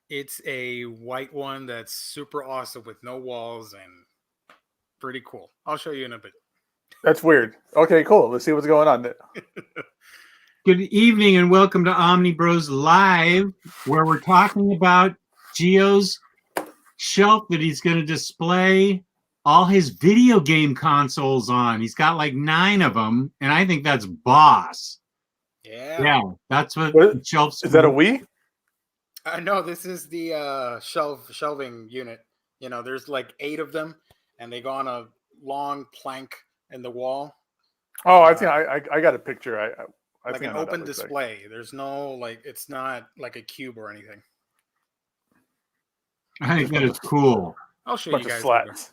It's a white one that's super awesome with no walls and pretty cool. I'll show you in a bit. That's weird. Okay, cool. Let's see what's going on there. Good evening and welcome to Omnibroslive, where we're talking about Gio's shelf that he's going to display all his video game consoles on. He's got like 9 of them, and I think that's boss. Yeah, that's what the shelf's. Is that a Wii? No, this is the shelving unit. You know, there's like 8 of them, and they go on a long plank in the wall. Oh, I think I got a picture. I like think an open display. Like. There's no like, it's not like a cube or anything. I think that is cool. I'll show you guys. Slats.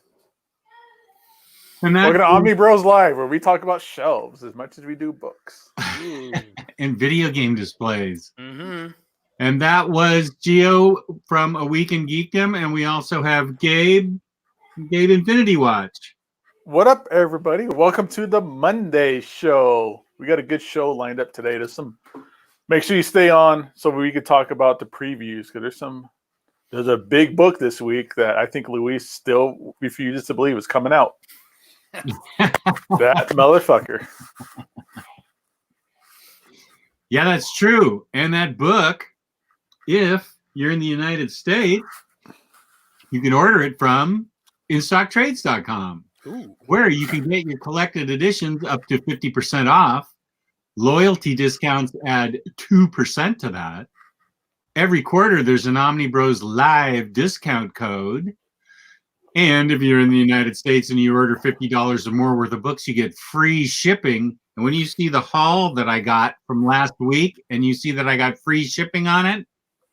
And welcome to Omnibros Live, where we talk about shelves as much as we do books and video game displays. Mm-hmm. And that was Gio from A Week in Geekdom, and we also have Gabe Infinity Watch. What up, everybody? Welcome to the Monday show. We got a good show lined up today. Make sure you stay on so we can talk about the previews, because there's a big book this week that I think Luis still refuses to believe is coming out. That motherfucker. Yeah, that's true. And that book, if you're in the United States, you can order it from InStockTrades.com, where you can get your collected editions up to 50% off. Loyalty discounts add 2% to that. Every quarter, there's an OmniBroslive discount code. And if you're in the United States and you order $50 or more worth of books, you get free shipping. And when you see the haul that I got from last week and you see that I got free shipping on it,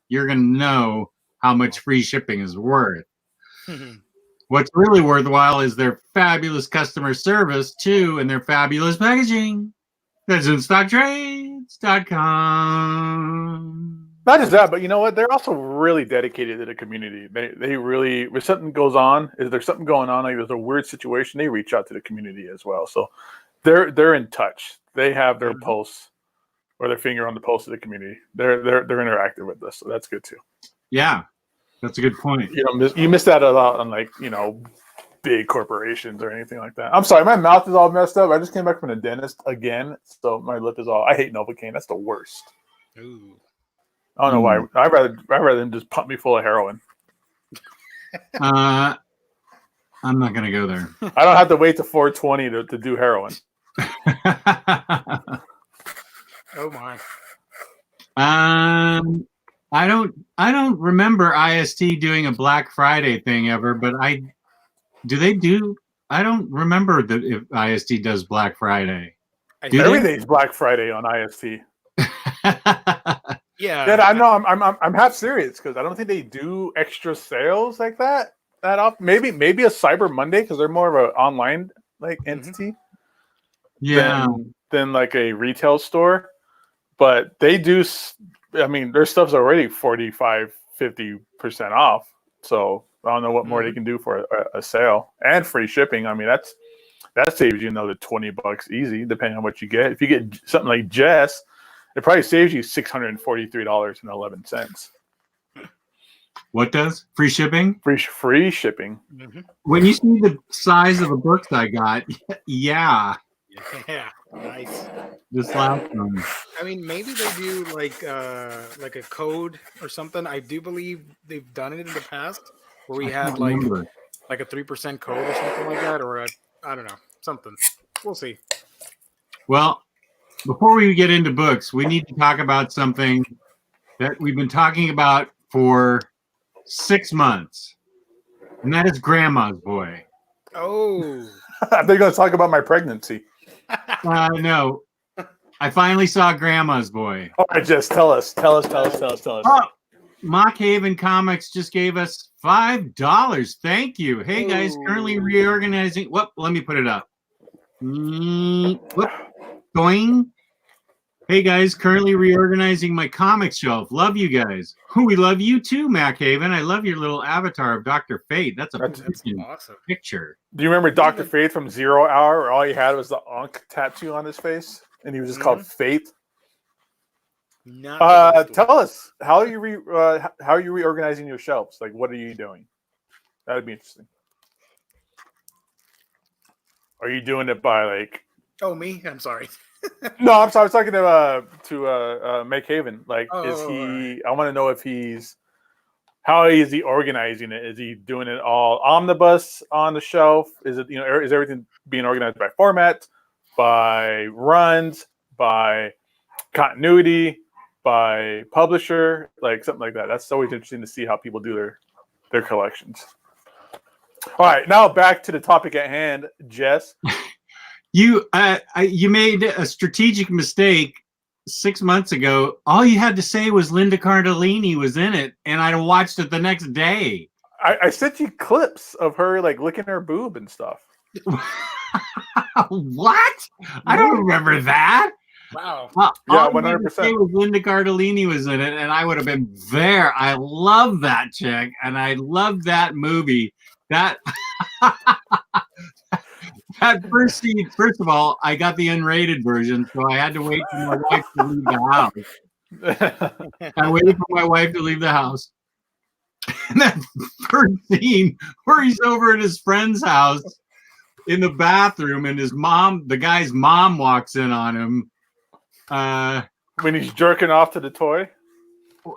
you're going to know how much free shipping is worth. What's really worthwhile is their fabulous customer service, too, and their fabulous packaging. That's InStockTrades.com. Not just that, but you know what? They're also really dedicated to the community. They really, if something goes on, if there's something going on, like there's a weird situation, they reach out to the community as well. So they're in touch. They have their pulse or their finger on the pulse of the community. They're interactive with us, so that's good too. Yeah, that's a good point. You miss that a lot on big corporations or anything like that. I'm sorry, my mouth is all messed up. I just came back from the dentist again, so my lip is all. I hate Novocaine. That's the worst. Ooh. I don't know why. I'd rather than just pump me full of heroin. I'm not gonna go there. I don't have to wait to 420 to do heroin. Oh my. I don't remember IST doing a Black Friday thing ever, but I don't remember that if IST does Black Friday. Everything's Black Friday on IST. Yeah, I know. I'm half serious because I don't think they do extra sales like that often. Maybe a Cyber Monday because they're more of an online entity. Yeah. Than like a retail store, but they do. I mean, their stuff's already 45-50% off. So I don't know what more they can do for a sale and free shipping. I mean, that saves you another $20 easy, depending on what you get. If you get something like Jess, it probably saves you $643.11. What does? Free shipping? Free shipping. Mm-hmm. When you see the size of the books I got, yeah. Yeah, nice. This last one. I mean, maybe they do like a code or something. I do believe they've done it in the past where we had like a 3% code or something like that, or I don't know, something. We'll see. Well, before we get into books, we need to talk about something that we've been talking about for 6 months, and that is Grandma's Boy. Oh. They're going to talk about my pregnancy. No. I finally saw Grandma's Boy. All right, just tell us. Oh, Mock Haven Comics just gave us $5. Thank you. Hey, guys, currently reorganizing. Whoop, let me put it up. Whoop, going. Hey, guys, currently reorganizing my comic shelf. Love you guys. We love you too, Mac Haven. I love your little avatar of Dr. Fate. That's awesome picture. Do you remember Dr. Fate from 0 Hour, where all he had was the Ankh tattoo on his face? And he was just called Fate? Tell us how are you how are you reorganizing your shelves? Like, what are you doing? That'd be interesting. Are you doing it by like? Oh, me? I'm sorry. No, I'm sorry. I was talking to Make Haven. Like, is he? Right. I want to know if he's. How is he organizing it? Is he doing it all omnibus on the shelf? Is it is everything being organized by format, by runs, by continuity, by publisher, like something like that? That's always interesting to see how people do their collections. All right, now back to the topic at hand, Jess. You made a strategic mistake 6 months ago. All you had to say was Linda Cardellini was in it, and I watched it the next day. I sent you clips of her like licking her boob and stuff. What? I don't remember that. Wow. Yeah, 100%. Linda Cardellini was in it, and I would have been there. I love that chick, and I love that movie. That that first scene. First of all, I got the unrated version, so I had to wait for my wife to leave the house. I waited for my wife to leave the house. And that first scene where he's over at his friend's house in the bathroom, and his mom, the guy's mom, walks in on him. When he's jerking off to the toy.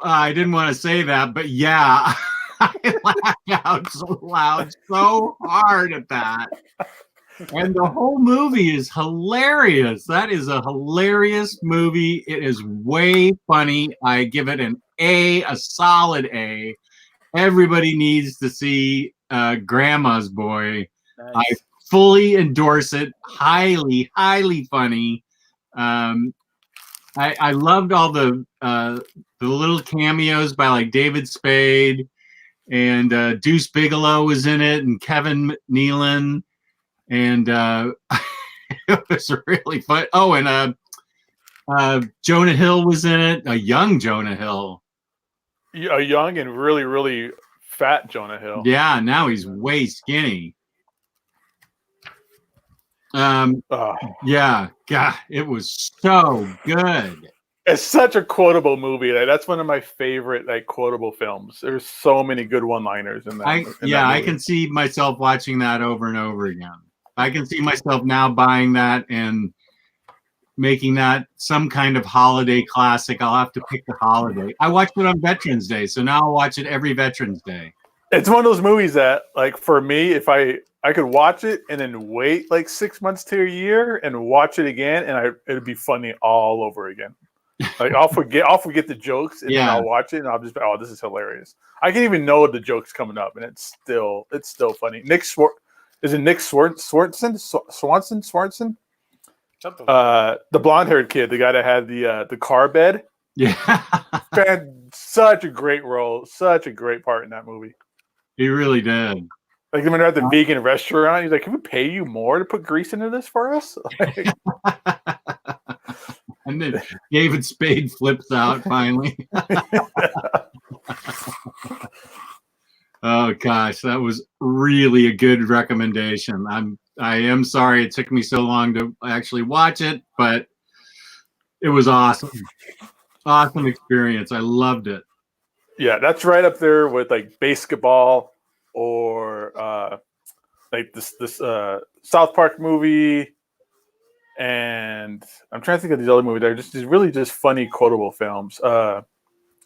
I didn't want to say that, but yeah, I laughed out so loud, so hard at that. And the whole movie is hilarious. That is a hilarious movie. It is way funny. I give it an A, a solid A. Everybody needs to see Grandma's Boy. Nice. I fully endorse it. Highly, highly funny. I loved all the little cameos by like David Spade, and Deuce Bigalow was in it, and Kevin Nealon, and it was really fun. Oh, and Jonah Hill was in it, a young Jonah Hill. A young and really, really fat Jonah Hill. Yeah, now he's way skinny. Yeah, God, it was so good. It's such a quotable movie. Like, that's one of my favorite like quotable films. There's so many good one-liners in that. I can see myself watching that over and over again. I can see myself now buying that and making that some kind of holiday classic. I'll have to pick the holiday. I watched it on Veterans Day, so now I'll watch it every Veterans Day. It's one of those movies that, like, for me, if I could watch it and then wait like 6 months to a year and watch it again, and it'd be funny all over again. Like, I'll forget the jokes, and then I'll watch it, and I'll just, oh, this is hilarious. I can even know the jokes coming up, and it's still funny. Is it Nick Swanson? The blonde-haired kid, the guy that had the car bed. Yeah, such a great role, such a great part in that movie. He really did. Like when they're at the vegan restaurant, he's like, "Can we pay you more to put grease into this for us?" Like, and then David Spade flips out finally. Oh gosh, that was really a good recommendation. I am sorry it took me so long to actually watch it, but it was awesome. Awesome experience. I loved it. Yeah, that's right up there with like basketball or like this South Park movie, and I'm trying to think of these other movies. They're just really just funny, quotable films. They're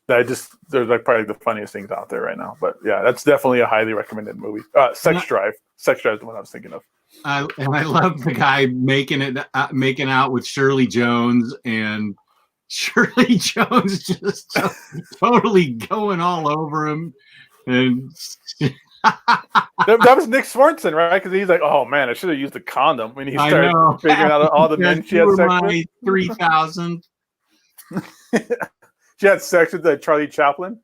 like probably the funniest things out there right now. But yeah, that's definitely a highly recommended movie. Sex Drive. Sex Drive is the one I was thinking of. And I love the guy making out with Shirley Jones, and Shirley Jones just totally going all over him. And that was Nick Swanson, right? Because he's like, "Oh man, I should have used a condom." When he started figuring out all the men she had sex with. 3,000. She had sex with Charlie Chaplin.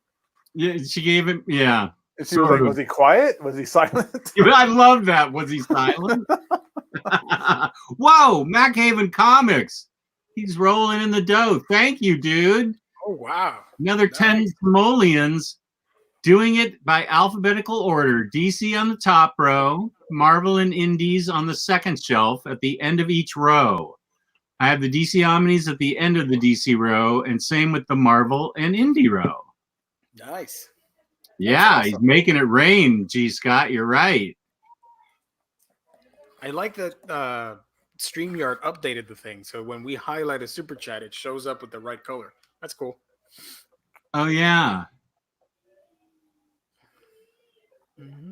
Yeah, she gave him. Yeah. And she was like, "Was he quiet? Was he silent?" I love that. Was he silent? Whoa, Mac Haven Comics. He's rolling in the dough. Thank you, dude. Oh, wow. Another 10 simoleons. Doing it by alphabetical order. DC on the top row. Marvel and Indies on the second shelf at the end of each row. I have the DC Omnis at the end of the DC row, and same with the Marvel and Indie row. Nice. Yeah, awesome. he's making it rain, G. Scott. You're right. I like that StreamYard updated the thing, so when we highlight a super chat, it shows up with the right color. That's cool. Oh yeah.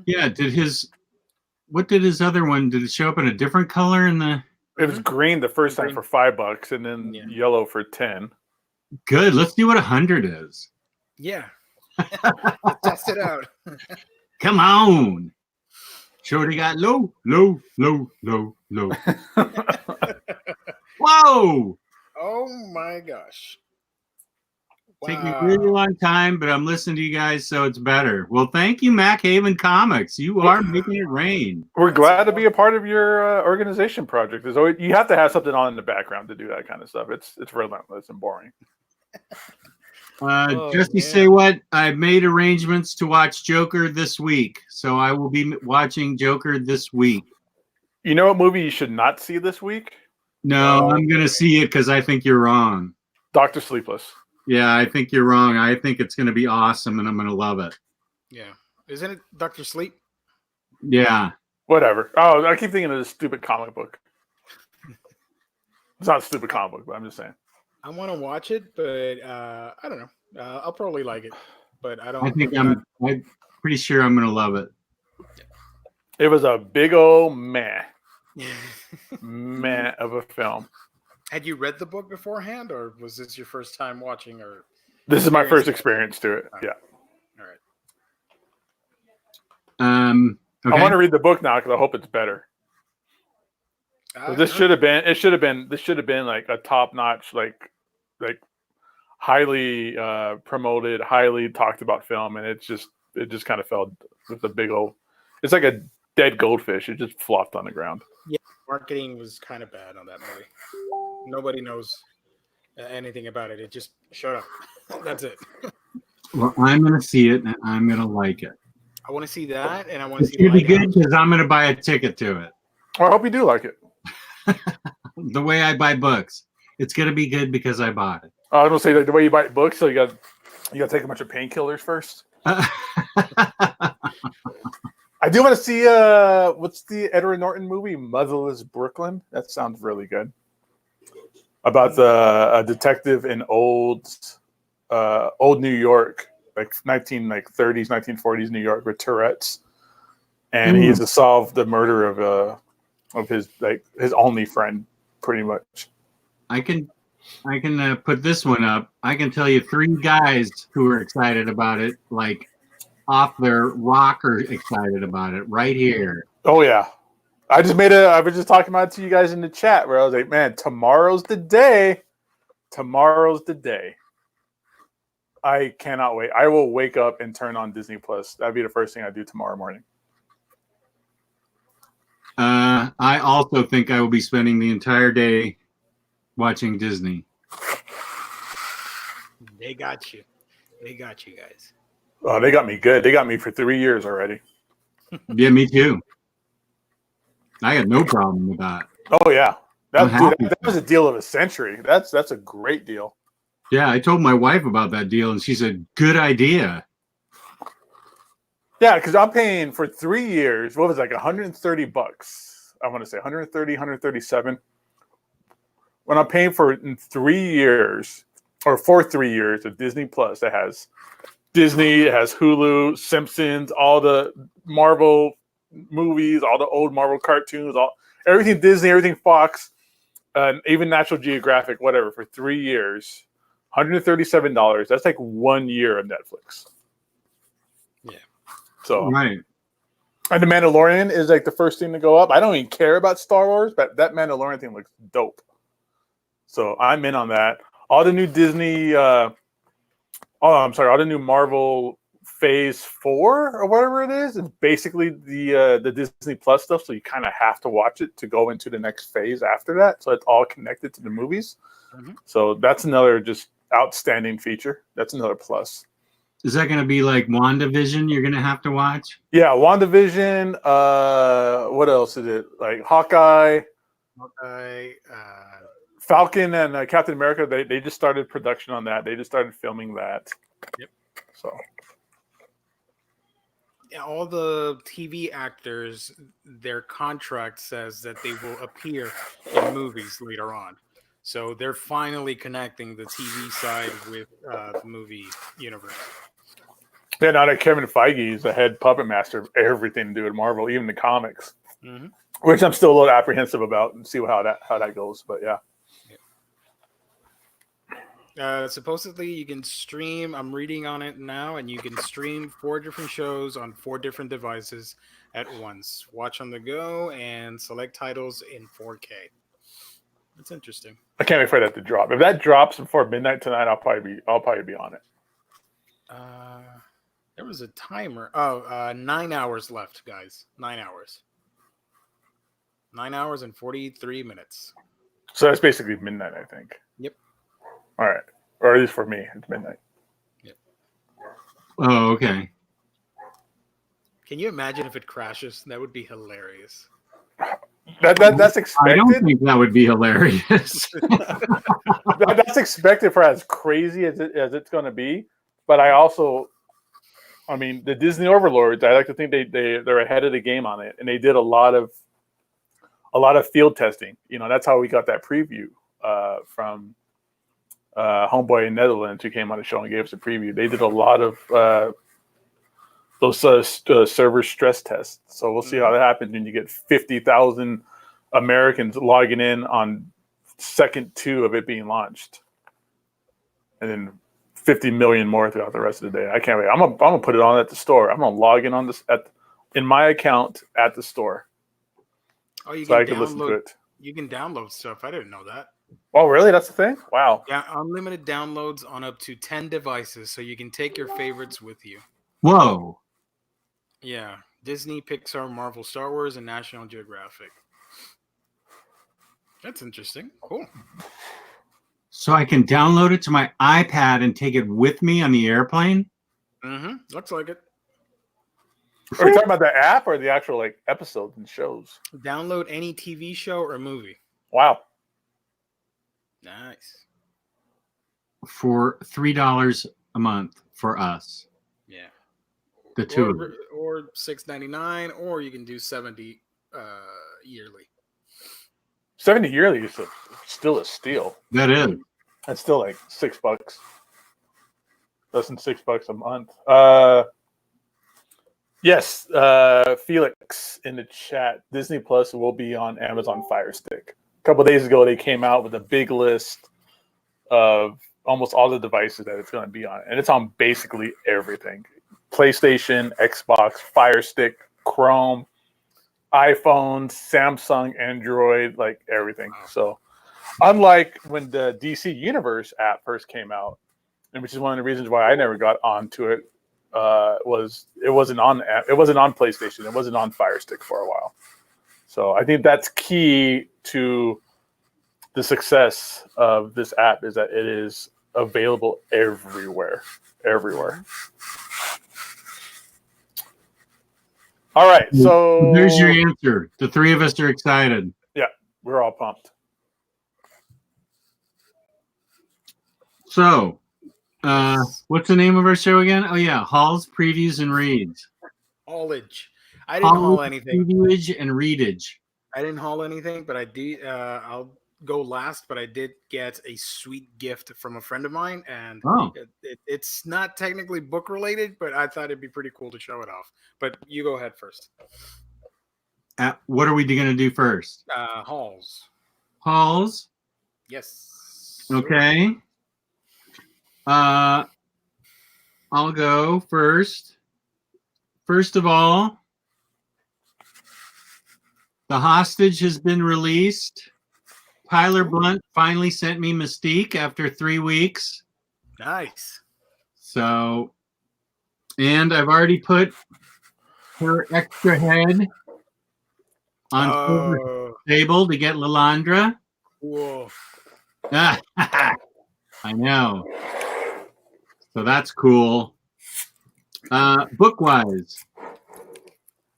Yeah. What did his other one? Did it show up in a different color in the? It was green the first time for $5, and then yellow for 10. Good. Let's see what 100 is. Yeah. Let's test it out. Come on. Shorty got low. Whoa. Oh my gosh. Taking a really long time, but I'm listening to you guys, so it's better. Well, thank you, Mac Haven Comics. You are making it rain. We're glad to be a part of your organization project. There's always, you have to have something on in the background to do that kind of stuff. It's relentless and boring. Jesse, say what? I've made arrangements to watch Joker this week, so I will be watching Joker this week. You know what movie you should not see this week? No, I'm going to see it because I think you're wrong. Dr. Sleepless. Yeah, I think you're wrong. I think it's going to be awesome, and I'm going to love it. Yeah. Isn't it Dr. Sleep? Yeah. Whatever. Oh, I keep thinking of this stupid comic book. It's not a stupid comic book, but I'm just saying. I want to watch it, but I don't know. I'll probably like it, but I don't. I'm pretty sure I'm going to love it. It was a big old meh of a film. Had you read the book beforehand, or was this your first time watching? Or this is my first experience to it. Yeah. All right. Okay. I want to read the book now because I hope it's better. This should have been like a top-notch, like highly promoted, highly talked about film, and it just kind of fell with a big old. It's like a dead goldfish. It just flopped on the ground. Yeah, marketing was kind of bad on that movie. Nobody knows anything about it. It just showed up. That's it. Well, I'm going to see it, and I'm going to like it. I want to see that, and I want to see. It's going to be good because I'm going to buy a ticket to it. Well, I hope you do like it. The way I buy books, it's going to be good because I bought it. I was going to say the way you buy books, so you got to take a bunch of painkillers first. I do want to see what's the Edward Norton movie, Motherless Brooklyn? That sounds really good. About a detective in old New York, like 30s, 1940s New York with Tourette's, and he has to solve the murder of his only friend, pretty much. I can put this one up. I can tell you 3 guys who are excited about it, like off their rocker excited about it right here. Oh yeah. I was just talking about it to you guys in the chat where I was like, man, tomorrow's the day. Tomorrow's the day. I cannot wait. I will wake up and turn on Disney Plus. That'd be the first thing I do tomorrow morning. I also think I will be spending the entire day watching Disney. They got you. They got you guys. Oh, they got me good. They got me for 3 years already. Yeah, me too. I had no problem with that. Oh yeah, that was a deal of a century. That's a great deal. Yeah, I told my wife about that deal, and she said, "Good idea." Yeah, because I'm paying for 3 years. What was it, like $130? I want to say 130, 137. When I'm paying for 3 years, or for 3 years of Disney Plus, that has Disney, it has Hulu, Simpsons, all the Marvel movies, all the old Marvel cartoons, everything Disney, everything Fox, and even National Geographic, whatever, for 3 years, $137. That's like 1 year of Netflix. Yeah. So right. And The Mandalorian is like the first thing to go up. I don't even care about Star Wars, but that Mandalorian thing looks dope. So I'm in on that. All the new Disney, all the new Marvel Phase 4 or whatever it is. It's basically the Disney Plus stuff. So you kind of have to watch it to go into the next phase after that. So it's all connected to the movies. Mm-hmm. So that's another just outstanding feature. That's another plus. Is that going to be like WandaVision you're going to have to watch? Yeah, WandaVision. What else is it? Like Hawkeye. Falcon and Captain America, they just started production on that. They just started filming that. Yep. So Yeah, all the TV actors, their contract says that they will appear in movies later on. So they're finally connecting the TV side with the movie universe. yeah, now that Kevin Feige is the head puppet master of everything to do with Marvel, even the comics, which I'm still a little apprehensive about, and see how that goes. But yeah. Supposedly you can stream, I'm reading on it now, and you can stream 4 different shows on 4 different devices at once. Watch on the go and select titles in 4K. That's interesting. I can't wait for that to drop. If that drops before midnight tonight, I'll probably be on it. There was a timer. Oh, 9 hours left, guys. 9 hours. 9 hours and 43 minutes. So that's basically midnight, I think. Yep. All right. Or at least for me, it's midnight. Yep. Oh, okay. Can you imagine if it crashes? That would be hilarious. That's expected. I don't think that would be hilarious. That's expected for as crazy as it's going to be. But I mean, the Disney overlords, I like to think they're ahead of the game on it, and they did a lot of field testing. You know, that's how we got that preview from Homeboy in Netherlands, who came on the show and gave us a preview. They did a lot of those server stress tests. So we'll see how that happens when you get 50,000 Americans logging in on second 2 of it being launched, and then 50 million more throughout the rest of the day. I can't wait. I'm gonna put it on at the store. I'm gonna log in on this in my account at the store. Oh, you so can I can listen to it. You can download stuff. I didn't know that. Oh, really? That's the thing? Wow. Yeah, unlimited downloads on up to 10 devices, so you can take your favorites with you. Whoa. Yeah, Disney, Pixar, Marvel, Star Wars, and National Geographic. That's interesting. Cool. So I can download it to my iPad and take it with me on the airplane? Looks like it. Are you talking about the app or the actual episodes and shows? Download any TV show or movie. Wow. Nice. For $3 a month for us. Yeah. The two of them. Or $6.99, or you can do 70 yearly. 70 yearly is still a steal. That is. That's still like $6. Less than $6 a month. Yes, Felix in the chat. Disney Plus will be on Amazon Fire Stick. A couple of days ago, they came out with a big list of almost all the devices that it's going to be on, and it's on basically everything: PlayStation, Xbox, Fire Stick, Chrome, iPhone, Samsung, Android, like everything. So, unlike when the DC Universe app first came out, and which is one of the reasons why I never got onto it, it wasn't on PlayStation, it wasn't on Fire Stick for a while. So I think that's key to the success of this app, is that it is available everywhere. All right, so there's your answer. The 3 of us are excited. Yeah, we're all pumped. So, what's the name of our show again? Oh yeah, Hauls, Previews, and Reads. Haulage. I didn't haul anything. Previewage and readage. I didn't haul anything, but I did. I'll go last, but I did get a sweet gift from a friend of mine, and it's not technically book related, but I thought it'd be pretty cool to show it off. But you go ahead first. What are we going to do first? Hauls. Hauls. Yes. Okay. I'll go first. First of all, the hostage has been released. Tyler Blunt finally sent me Mystique after 3 weeks. Nice. So, and I've already put her extra head on the table to get Lilandra. Whoa. I know. So that's cool. Book-wise,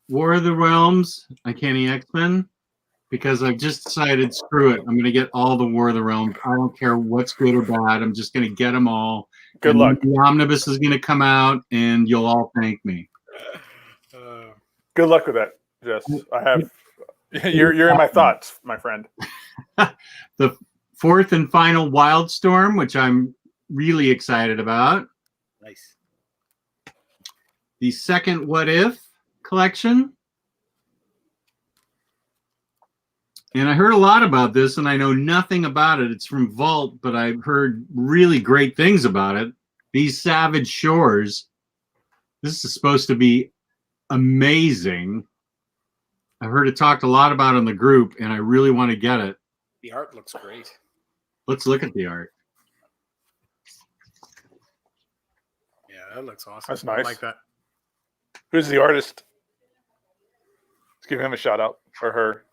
War of the Realms, Uncanny X-Men. because I've just decided, screw it. I'm going to get all the War of the Realms. I don't care what's good or bad. I'm just going to get them all. Good luck. The Omnibus is going to come out, and you'll all thank me. Good luck with that, Jess. I have. You're in my thoughts, my friend. The fourth and final Wildstorm, which I'm really excited about. Nice. The second What If collection. And I heard a lot about this, and I know nothing about it. It's from Vault, but I've heard really great things about it. These Savage Shores. This is supposed to be amazing. I heard it talked a lot about in the group, and I really want to get it. The art looks great. Let's look at the art. Yeah, that looks awesome. That's nice. I like that. Who's the artist? Let's give him a shout out or her.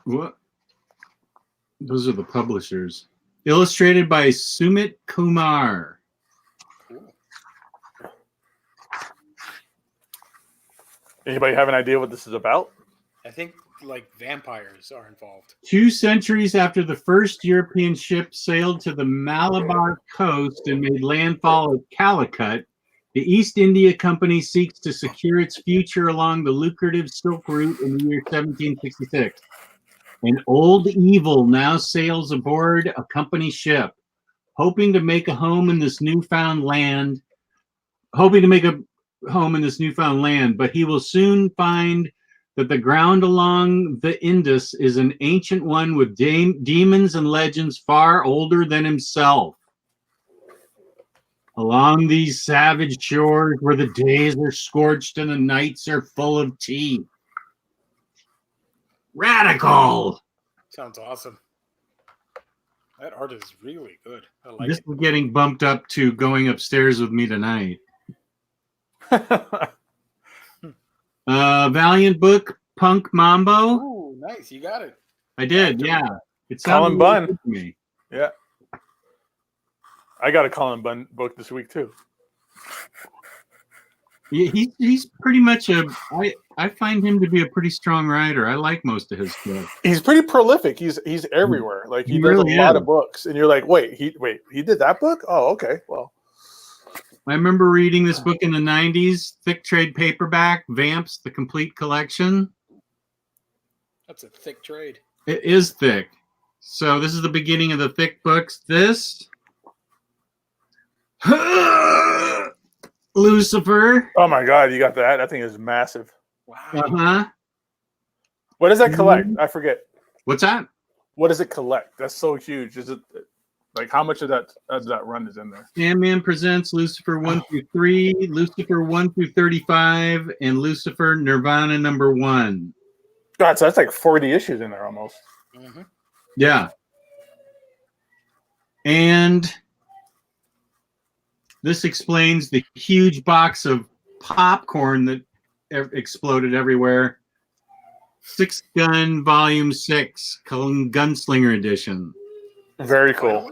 What? Those are the publishers. Illustrated by Sumit Kumar. Cool. Anybody have an idea what this is about? I think like vampires are involved. 2 centuries after the first European ship sailed to the Malabar coast and made landfall at Calicut, the East India Company seeks to secure its future along the lucrative Silk Route in the year 1766. An old evil now sails aboard a company ship, hoping to make a home in this newfound land, but he will soon find that the ground along the Indus is an ancient one with demons and legends far older than himself. Along these savage shores where the days are scorched and the nights are full of tea. Radical! Sounds awesome. That art is really good. I like This it. is getting bumped up to going upstairs with me tonight. Valiant book, Punk Mambo. Ooh, nice. You got it. I did, yeah. It Colin sounded Bunn. really good to me. Yeah. I got a Colin Bunn book this week too. Yeah, he's pretty much I find him to be a pretty strong writer. I like most of his stuff. He's pretty prolific. He's everywhere. Like he does really a lot is. of books, and you're like, wait, he did that book? Oh, okay. Well, I remember reading this book in the 90s, thick trade paperback, Vamps, the complete collection. That's a thick trade. It is thick. So this is the beginning of the thick books. This Lucifer. oh my God, you got that? That thing is massive. Wow. Uh-huh. What does that collect? I forget. What's that? What does it collect? That's so huge. Is it like how much of that run is in there? Sandman presents Lucifer 1 through 3, Lucifer 1 through 35, and Lucifer Nirvana number 1. God, so that's like 40 issues in there almost. Mm-hmm. Yeah. And this explains the huge box of popcorn that exploded everywhere. 6 Gun Volume 6, Gunslinger Edition. Very cool.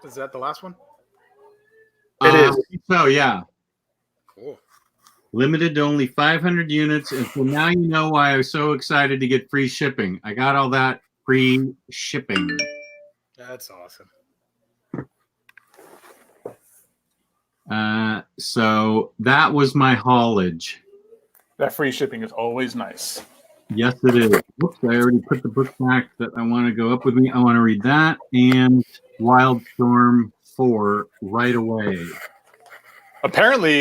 Is that the last one? It is. So, yeah. Cool. Limited to only 500 units. And so now you know why I was so excited to get free shipping. I got all that free shipping. That's awesome. So that was my haulage. That free shipping is always nice. Yes, it is. Whoops, I already put the book back that I want to go up with me. I want to read that and Wildstorm 4 right away. Apparently,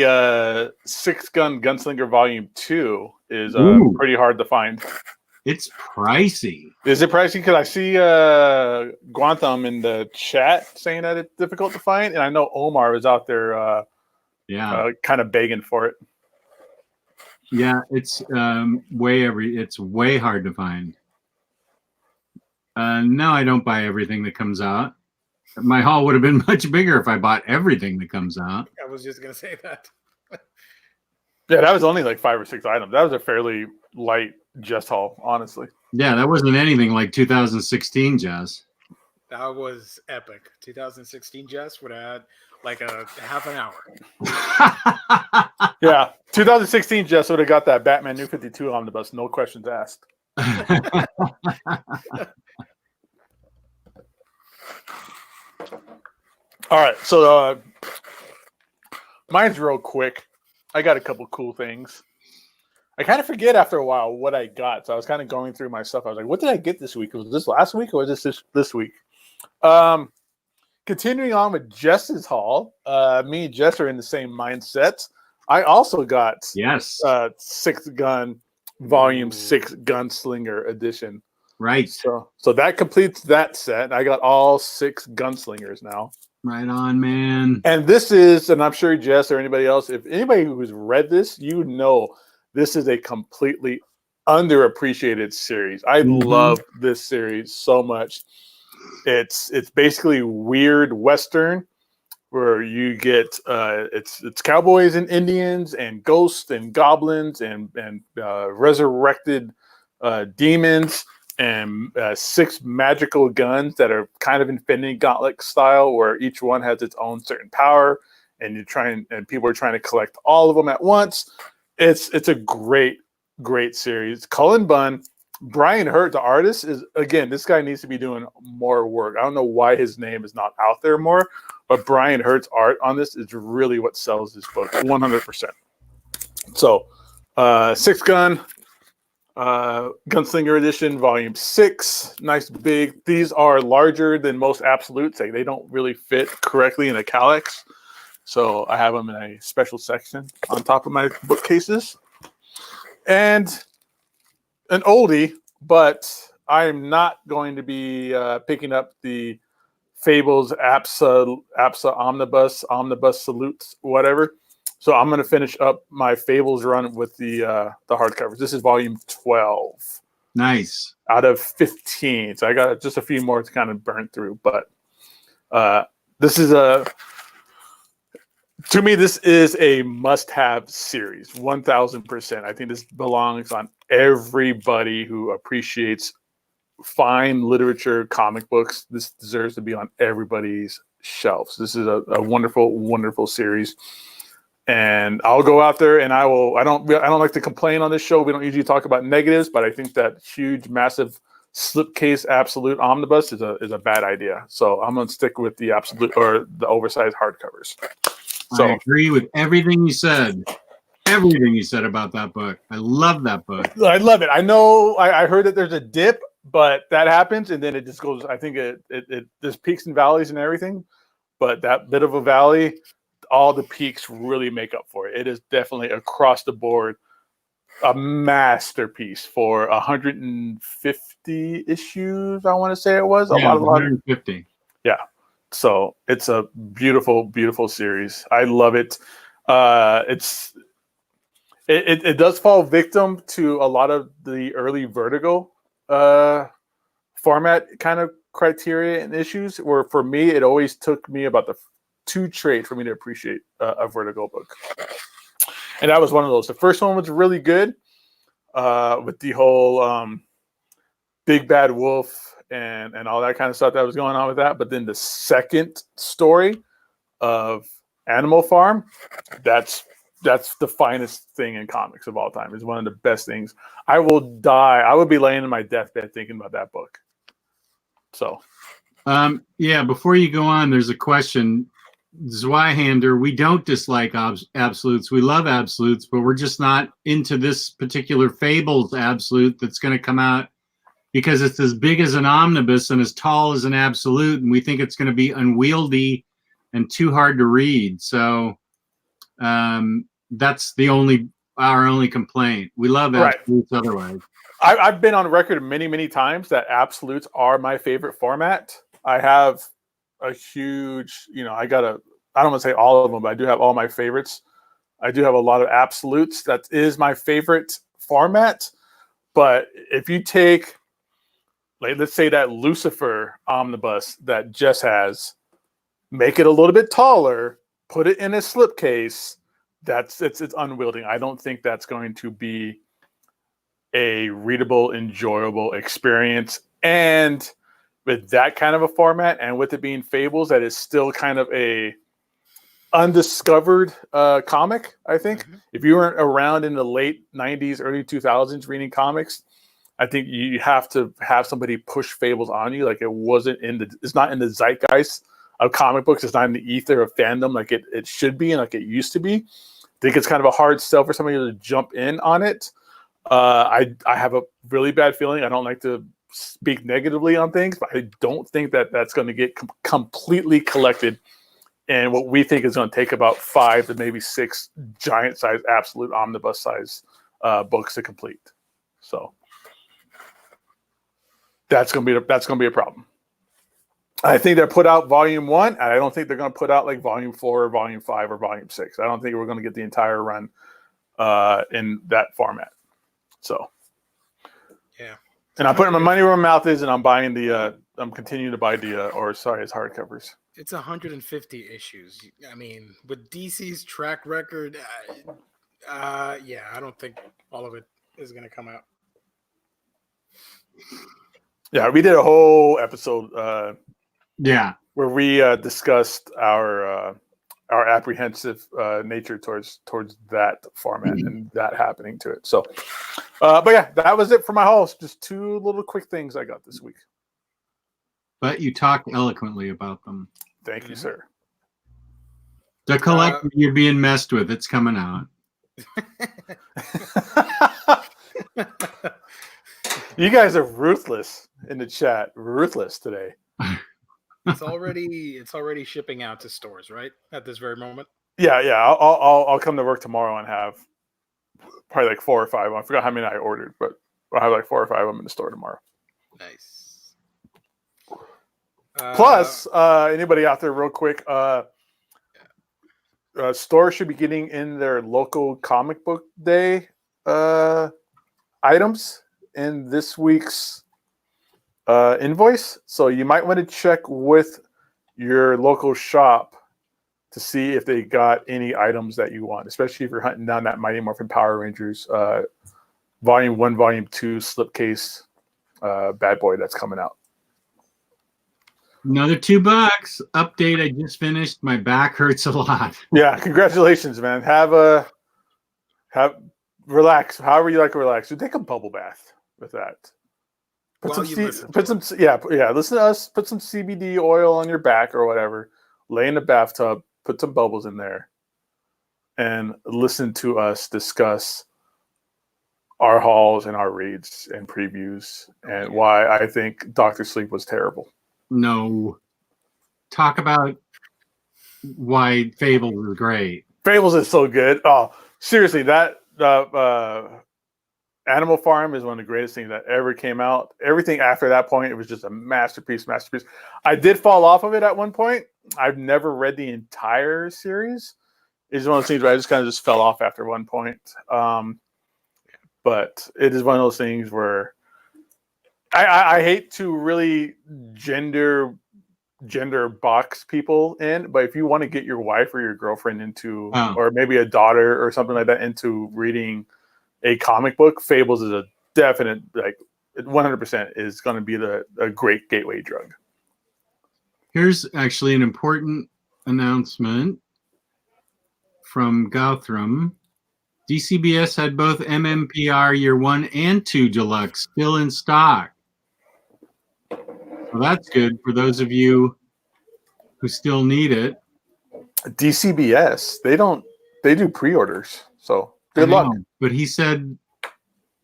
6 Gun Gunslinger Volume 2 is Ooh. pretty hard to find. It's pricey. Is it pricey? Because I see Guantham in the chat saying that it's difficult to find, and I know Omar is out there kind of begging for it. Yeah, it's it's way hard to find. No, I don't buy everything that comes out. My haul would have been much bigger if I bought everything that comes out. I was just gonna say that. Yeah, that was only like 5 or 6 items. That was a fairly light Jess haul, honestly. Yeah, that wasn't anything like 2016, Jess. That was epic. 2016 Jess would have had like a half an hour. Yeah, 2016, Jess would have got that Batman New 52 omnibus, no questions asked. All right, so mine's real quick. I got a couple cool things. I kind of forget after a while what I got, so I was kind of going through my stuff. I was like, "What did I get this week? Was this last week or was this week?" Continuing on with Jess's haul, me and Jess are in the same mindset. I also got Sixth Gun Volume 6 Gunslinger Edition. Right. So that completes that set. I got all 6 gunslingers now. Right on, man. And this is, and I'm sure Jess or anybody else, if anybody who's read this, you know this is a completely underappreciated series. I love this series so much. It's basically weird Western where you get it's cowboys and Indians and ghosts and goblins and resurrected demons and 6 magical guns that are kind of Infinity Gauntlet style, where each one has its own certain power, and people are trying to collect all of them at once. It's a great series. Cullen Bunn, Brian Hurt, the artist, is, again, this guy needs to be doing more work. I don't know why his name is not out there more, but Brian Hurt's art on this is really what sells this book 100%. So, Sixth Gun, Gunslinger Edition, Volume 6, nice big. These are larger than most absolutes. They don't really fit correctly in a calyx, so I have them in a special section on top of my bookcases. And an oldie, but I am not going to be picking up the Fables APSA Omnibus Salutes, whatever. So I'm going to finish up my Fables run with the hardcovers. This is volume 12. Nice. Out of 15. So I got just a few more to kind of burn through. But this is to me, this is a must-have series, 1,000%. I think this belongs on everybody who appreciates fine literature, comic books. This deserves to be on everybody's shelves. This is a wonderful, wonderful series. And I'll go out there and I don't like to complain on this show. We don't usually talk about negatives, but I think that huge, massive slipcase absolute omnibus is a bad idea. So I'm going to stick with the absolute or the oversized hardcovers. So, I agree with everything you said. Everything you said about that book. I love that book. I love it. I know I heard that there's a dip, but that happens and then it just goes. I think there's peaks and valleys and everything, but that bit of a valley, all the peaks really make up for it. It is definitely across the board a masterpiece for 150 issues. I want to say it was a lot of 150. Yeah. So it's a beautiful, beautiful series. I love it. It does fall victim to a lot of the early Vertigo format kind of criteria and issues, where for me, it always took me about the 2 trade for me to appreciate a Vertigo book. And that was one of those. The first one was really good with the whole Big Bad Wolf and all that kind of stuff that was going on with that. But then the second story of Animal Farm, that's the finest thing in comics of all time. It's one of the best things. I will die. I would be laying in my deathbed thinking about that book. So, yeah. Before you go on, there's a question. Zweihander, we don't dislike absolutes. We love absolutes, but we're just not into this particular Fables absolute that's going to come out because it's as big as an omnibus and as tall as an absolute, and we think it's going to be unwieldy and too hard to read. So that's our only complaint. We love absolutes otherwise. I've been on record many, many times that absolutes are my favorite format. I have a huge, I don't want to say all of them, but I do have all my favorites. I do have a lot of absolutes. That is my favorite format. But if you take, let's say that Lucifer omnibus that Jess has, make it a little bit taller, put it in a slipcase, it's unwieldy. I don't think that's going to be a readable, enjoyable experience. And with that kind of a format and with it being Fables, that is still kind of a undiscovered comic, I think. If you weren't around in the late 90s, early 2000s reading comics, I think you have to have somebody push Fables on you. Like it's not in the zeitgeist of comic books. It's not in the ether of fandom like it should be and like it used to be. I think it's kind of a hard sell for somebody to jump in on it. I have a really bad feeling. I don't like to speak negatively on things, but I don't think that that's going to get completely collected. And what we think is going to take about 5 to maybe 6 giant size, absolute omnibus size books to complete. So that's going to be a problem. I think they're put out volume 1, and I don't think they're going to put out like volume 4 or volume 5 or volume 6. I don't think we're going to get the entire run in that format. So yeah. And I'm putting my money where my mouth is, and I'm buying I'm continuing to buy it's hardcovers. It's 150 issues. I mean, with DC's track record, yeah, I don't think all of it is going to come out. Yeah, we did a whole episode. Where we discussed our apprehensive nature towards that format and that happening to it. So, but yeah, that was it for my haul. Just 2 little quick things I got this week. But you talked eloquently about them. Thank you, sir. The collector you're being messed with, it's coming out. You guys are ruthless in the chat. Ruthless today. It's already shipping out to stores, right? At this very moment. Yeah. I'll come to work tomorrow and have probably like 4 or 5. I forgot how many I ordered, but I'll have like 4 or 5 of them in the store tomorrow. Nice. Plus, anybody out there, real quick, stores should be getting in their local comic book day items in this week's invoice. So you might want to check with your local shop to see if they got any items that you want, especially if you're hunting down that Mighty Morphin Power Rangers Volume 1, Volume 2 slipcase bad boy that's coming out. Another $2 update. I just finished. My back hurts a lot. Yeah, congratulations, man. Relax. However you like to relax. You take a bubble bath with that. Listen to us. Put some CBD oil on your back or whatever. Lay in the bathtub. Put some bubbles in there, and listen to us discuss our hauls and our reads and previews and why I think Dr. Sleep was terrible. No. Talk about why Fables is great. Fables is so good. Oh, seriously, that Animal Farm is one of the greatest things that ever came out. Everything after that point, it was just a masterpiece. I did fall off of it at one point. I've never read the entire series. It's one of those things where I just kind of just fell off after one point. But it is one of those things where I hate to really gender box people in, but if you want to get your wife or your girlfriend into, or maybe a daughter or something like that into reading a comic book, Fables is a definite, like 100% is going to be a great gateway drug. Here's actually an important announcement from Gotham. DCBS had both MMPR Year 1 and 2 Deluxe still in stock. So that's good for those of you who still need it. DCBS, they do pre-orders. So good luck. But he said,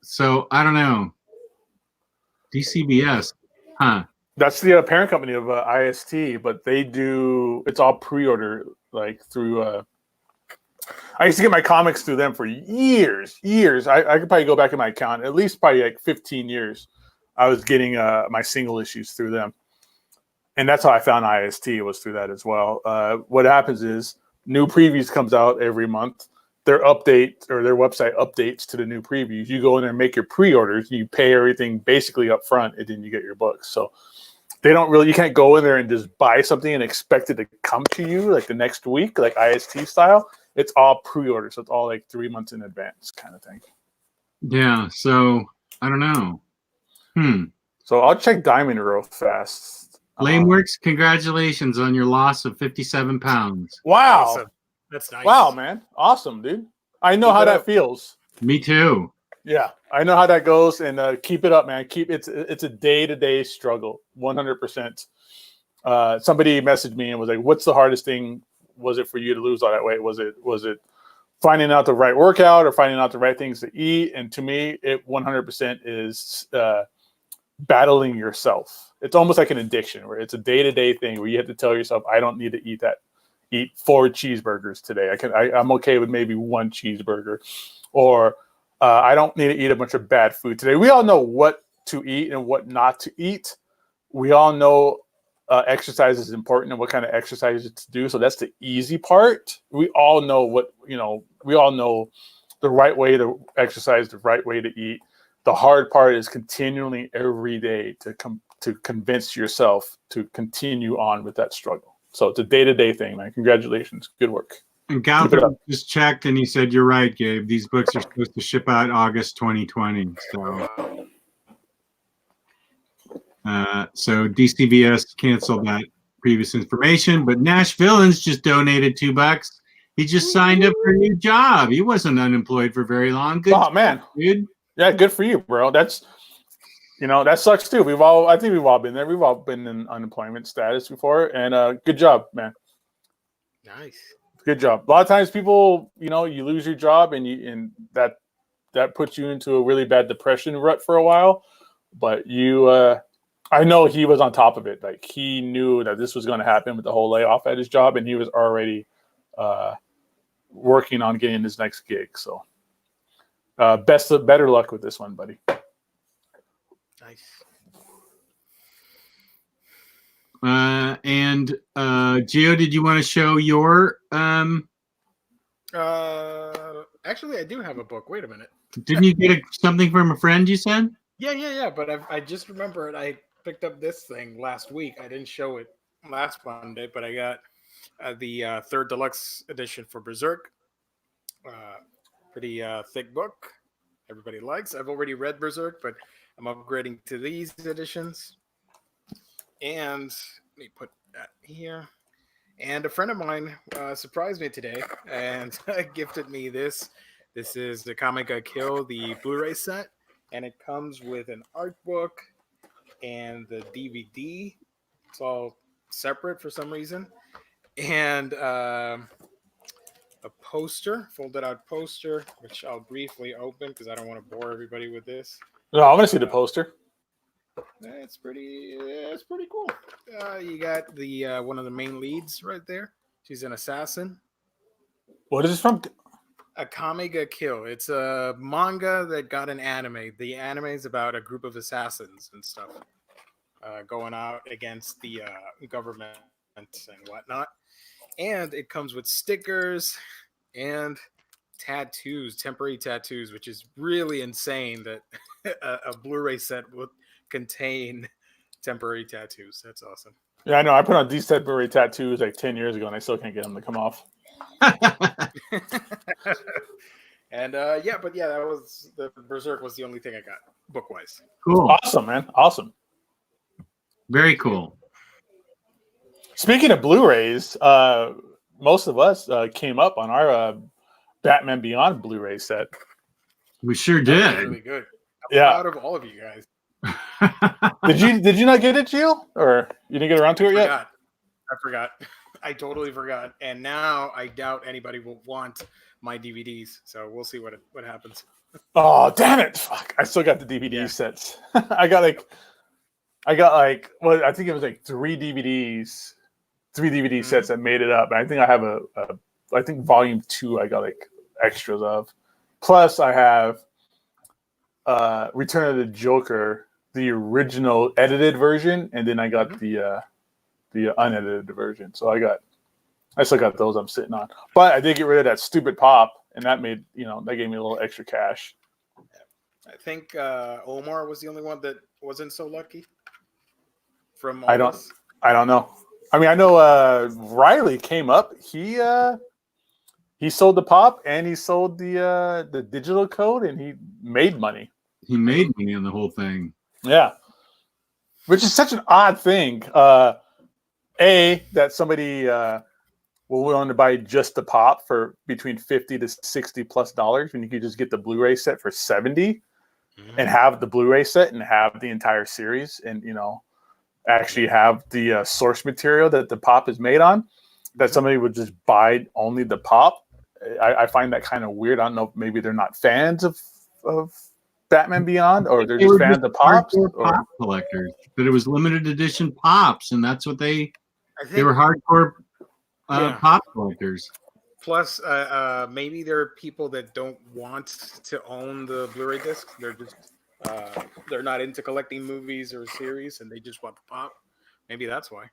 so I don't know. DCBS, huh? That's the parent company of IST, but it's all pre-order, like through. I used to get my comics through them for years. I could probably go back in my account, at least probably like 15 years. I was getting my single issues through them. And that's how I found IST, was through that as well. What happens is new previews comes out every month. Their update or their website updates to the new previews. You go in there and make your pre-orders. You pay everything basically up front, and then you get your books. So you can't go in there and just buy something and expect it to come to you like the next week, like IST style. It's all pre-order. So it's all like 3 months in advance kind of thing. Yeah. So I don't know. So I'll check Diamond real fast. Lameworks, congratulations on your loss of 57 pounds. Wow. That's nice. Wow, man. Awesome, dude. I know how that feels. Me too. Yeah, I know how that goes, and keep it up, man. It's a day-to-day struggle, 100%. Somebody messaged me and was like, "What's the hardest thing? Was it for you to lose all that weight? Was it finding out the right workout or finding out the right things to eat?" And to me, it 100% is battling yourself. It's almost like an addiction, where it's a day-to-day thing where you have to tell yourself, "I don't need to eat 4 cheeseburgers today. I'm okay with maybe 1 cheeseburger," or I don't need to eat a bunch of bad food today. We all know what to eat and what not to eat. We all know exercise is important and what kind of exercises to do. So that's the easy part. We all know we all know the right way to exercise, the right way to eat. The hard part is continually every day to convince yourself to continue on with that struggle. So it's a day-to-day thing, man. Congratulations. Good work. And Galvin just checked and he said, "You're right, Gabe. These books are supposed to ship out August 2020. So DCBS canceled that previous information, but Nash Villains just donated $2. He just signed up for a new job. He wasn't unemployed for very long. Good job, man, dude. Yeah, good for you, bro. That's that sucks too. I think we've all been there. We've all been in unemployment status before, and good job, man. Nice. Good job. A lot of times people, you lose your job and that puts you into a really bad depression rut for a while. But I know he was on top of it. Like, he knew that this was going to happen with the whole layoff at his job, and he was already working on getting his next gig. So better luck with this one, buddy. Nice. And Gio, did you want to show your Actually, I do have a book. Wait a minute. Didn't you get something from a friend, you said? Yeah. But I just remembered I picked up this thing last week. I didn't show it last Monday, but I got the 3rd deluxe edition for Berserk. Pretty thick book. Everybody likes. I've already read Berserk, but I'm upgrading to these editions. And let me put that here. And a friend of mine surprised me today and gifted me this. This is the Comic Kill, the Blu-ray set, and it comes with an art book and the DVD. It's all separate for some reason, and a poster, folded out poster, which I'll briefly open because I don't want to bore everybody with this. No, I want to see the poster. It's pretty cool. You got the one of the main leads right there. She's an assassin. What is this from? A Comic Kill. It's a manga that got an anime. The anime is about a group of assassins and stuff going out against the government and whatnot. And it comes with stickers and tattoos, temporary tattoos, which is really insane that a Blu-ray set would contain temporary tattoos. That's awesome. Yeah, I know. I put on these temporary tattoos like 10 years ago, and I still can't get them to come off. And that was the Berserk was the only thing I got book-wise. Cool. Awesome, man. Awesome. Very cool. Speaking of Blu-rays, most of us came up on our Batman Beyond Blu-ray set. We sure did. Really good. I'm proud of all of you guys. Did you not get it, Gio? Or you didn't get around to it yet? I forgot. I totally forgot. And now I doubt anybody will want my DVDs. So we'll see what happens. Oh, damn it. Fuck. I still got the DVD sets. I got I think it was like 3 DVD sets that made it up. And I think I have I think volume 2 I got like extras of. Plus I have Return of the Joker, the original edited version, and then I got the unedited version. So I still got those I'm sitting on. But I did get rid of that stupid pop, and that made that gave me a little extra cash. I think Omar was the only one that wasn't so lucky. From all I don't know. I mean, I know Ryley came up. He sold the pop and he sold the digital code, and he made money. He made money on the whole thing. Yeah, which is such an odd thing. That somebody were willing to buy just the pop for between $50 to $60+ when you could just get the Blu-ray set for $70 and have the Blu-ray set and have the entire series and, you know, actually have the source material that the pop is made on, that somebody would just buy only the pop. I find that kind of weird. I don't know if maybe they're not fans of Batman Beyond, or they're just fans of pops. Pop collectors, but it was limited edition pops, and that's what they were hardcore pop collectors. Plus, maybe there are people that don't want to own the Blu-ray discs. They're just they're not into collecting movies or series, and they just want the pop. Maybe that's why.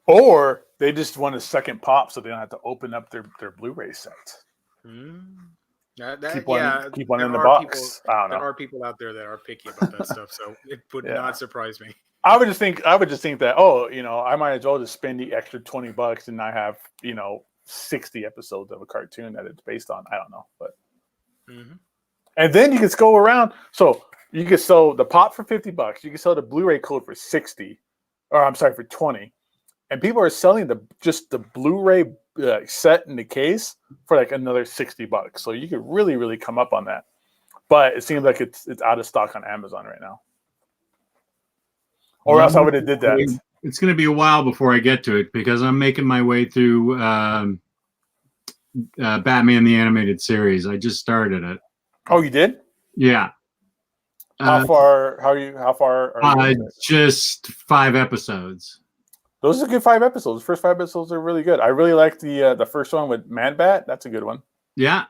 Or they just want a second pop, so they don't have to open up their Blu-ray set. Keep one in the box. I don't know. There are people out there that are picky about that stuff, so it would not surprise me. I would just think that, oh, you know, I might as well just spend the extra $20 and not have, you know, 60 episodes of a cartoon that it's based on. I don't know, but and then you can go around. So you can sell the pop for $50. You can sell the Blu-ray code for 60, or I'm sorry, for 20. And people are selling just the Blu-ray set in the case for like another $60. So you could really, really come up on that. But it seems like it's out of stock on Amazon right now. Or else I would have did that. It's going to be a while before I get to it because I'm making my way through Batman the Animated Series. I just started it. Oh, you did? Yeah. How far are you? Just 5 episodes. Those are good 5 episodes. The first 5 episodes are really good. I really like the first one with Man Bat. That's a good one. Yeah.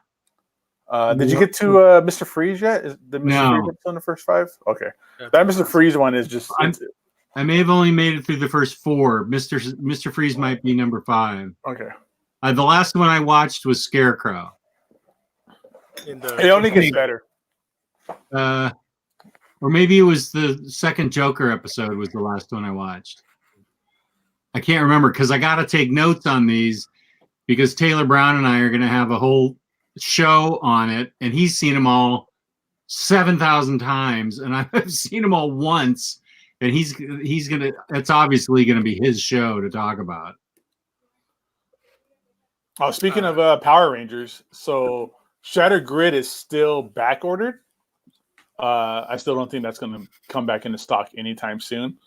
Did you get to Mr. Freeze yet? Is the Mr. Freeze episode in the first 5? Okay. That Mr. Freeze one is just... I may have only made it through the first 4. Mr. Freeze might be number 5. Okay. The last one I watched was Scarecrow. It only gets better. Or maybe it was the second Joker episode was the last one I watched. I can't remember because I got to take notes on these because Taylor Brown and I are going to have a whole show on it, and he's seen them all 7,000 times, and I've seen them all once, and he's gonna. It's obviously going to be his show to talk about. Oh, speaking of Power Rangers, so Shattered Grid is still back ordered. I still don't think that's going to come back into stock anytime soon.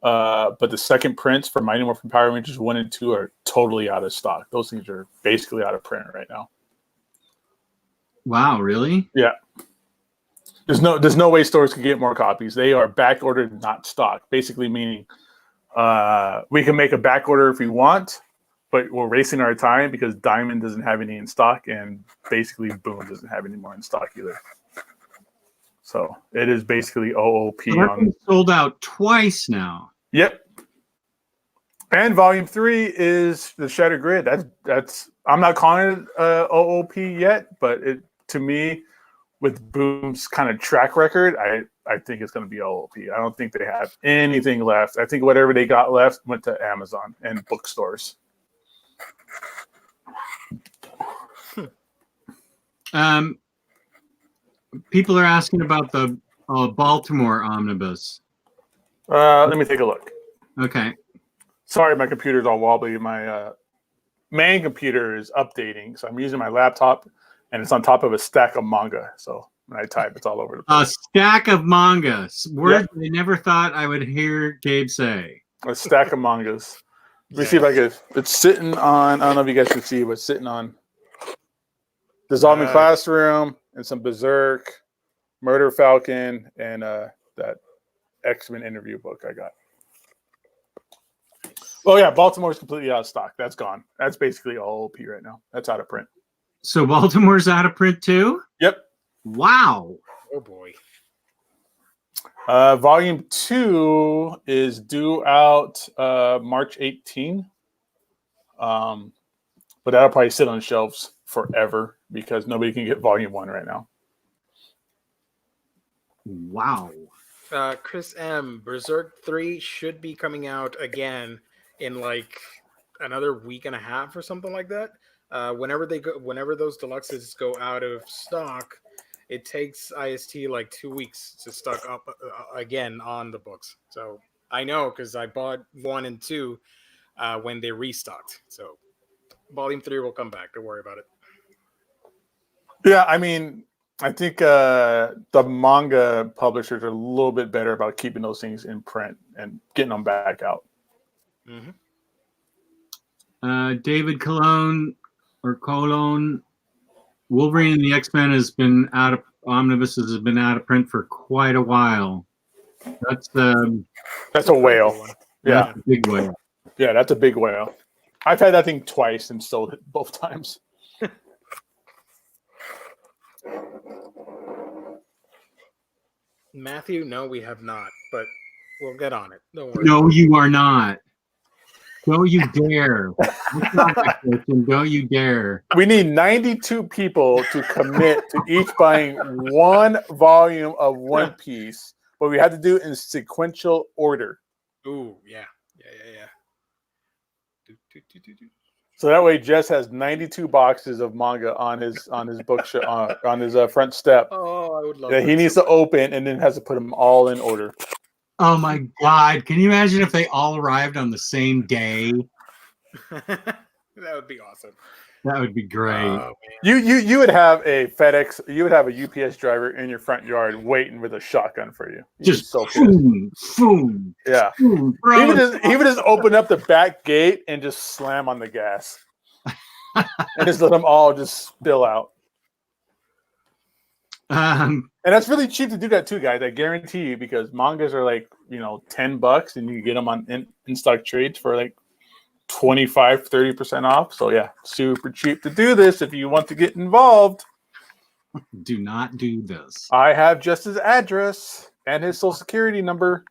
But the second prints for Mighty Morphin Power Rangers 1 and 2 are totally out of stock. Those things are basically out of print right now. Wow, really? Yeah. There's no way stores can get more copies. They are back ordered, not stock. Basically meaning we can make a back order if we want, but we're wasting our time because Diamond doesn't have any in stock, and basically Boom doesn't have any more in stock either. So it is basically OOP. Sold out twice now. Yep. And Volume 3 is the Shattered Grid. That's I'm not calling it OOP yet, but it, to me, with Boom's kind of track record, I think it's going to be OOP. I don't think they have anything left. I think whatever they got left went to Amazon and bookstores. People are asking about the Baltimore Omnibus. Let me take a look. Okay. Sorry, my computer's all wobbly. My main computer is updating, so I'm using my laptop, and it's on top of a stack of manga. So when I type, it's all over the place. A stack of mangas. Words I never thought I would hear Gabe say. A stack of mangas. Let me see if I can. It's sitting on. I don't know if you guys can see, but it's sitting on Dissolving Classroom and some Berserk, Murder Falcon, and that X-Men interview book I got. Oh yeah, Baltimore's completely out of stock. That's gone. That's basically all OP right now. That's out of print. So Baltimore's out of print too? Yep. Wow. Oh boy. Volume 2 is due out March 18. But that'll probably sit on shelves forever because nobody can get Volume 1 right now. Wow. Chris M. Berserk 3 should be coming out again in like another week and a half or something like that. Whenever those deluxes go out of stock, it takes IST like 2 weeks to stock up again on the books. So I know because I bought 1 and 2 when they restocked. So Volume 3 will come back. Don't worry about it. Yeah, I mean, I think the manga publishers are a little bit better about keeping those things in print and getting them back out. Mm-hmm. David Colon, Wolverine and the X-Men has been out of omnibuses has been out of print for quite a while. That's a whale. Yeah, that's a big whale. Yeah, that's a big whale. I've had that thing twice and sold it both times. Matthew, no, we have not, but we'll get on it. Don't worry. No, you are not. Don't you dare. Don't you dare. We need 92 people to commit to each buying one volume of One Piece, but we have to do it in sequential order. Ooh, yeah. So that way, Jess has 92 boxes of manga on his bookshelf on his front step. Oh, I would love that he needs to open and then has to put them all in order. Oh my God! Can you imagine if they all arrived on the same day? That would be awesome. That would be great. You would have a FedEx, you would have a UPS driver in your front yard waiting with a shotgun for you. Just so boom. Yeah. Boom, he would just open up the back gate and just slam on the gas. And just let them all just spill out. And that's really cheap to do that too, guys. I guarantee you, because mangas are like, $10 and you get them on in stock trades for like 25-30% off. So yeah, super cheap to do this if you want to get involved. Do not do this. I have just his address and his social security number.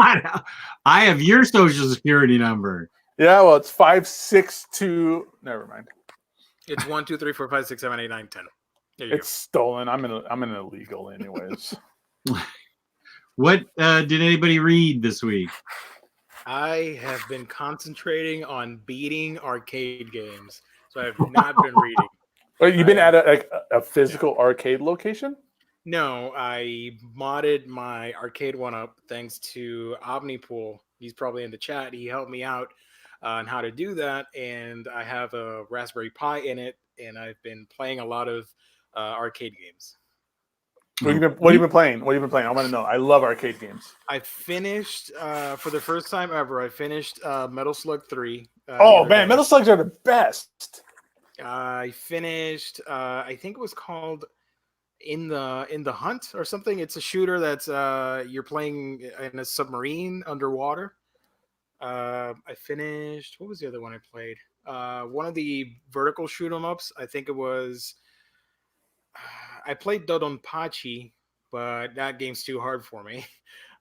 I have your social security number. Yeah, well, it's 562. Never mind. It's 1, 2, 3, 4, 5, 6, 7, 8, 9, 10. It's stolen. I'm an illegal, anyways. What did anybody read this week? I have been concentrating on beating arcade games, so I have not been reading. Well, you've been at a physical arcade location? No, I modded my arcade one up thanks to Omnipool. He's probably in the chat. He helped me out on how to do that, and I have a Raspberry Pi in it, and I've been playing a lot of arcade games. What have you been playing? I want to know. I love arcade games. I finished for the first time ever. I finished Metal Slug 3. Man, Metal Slugs are the best. I finished. I think it was called In the Hunt or something. It's a shooter that's you're playing in a submarine underwater. I finished. What was the other one I played? One of the vertical shoot 'em ups. I think it was. I played Dodonpachi, but that game's too hard for me.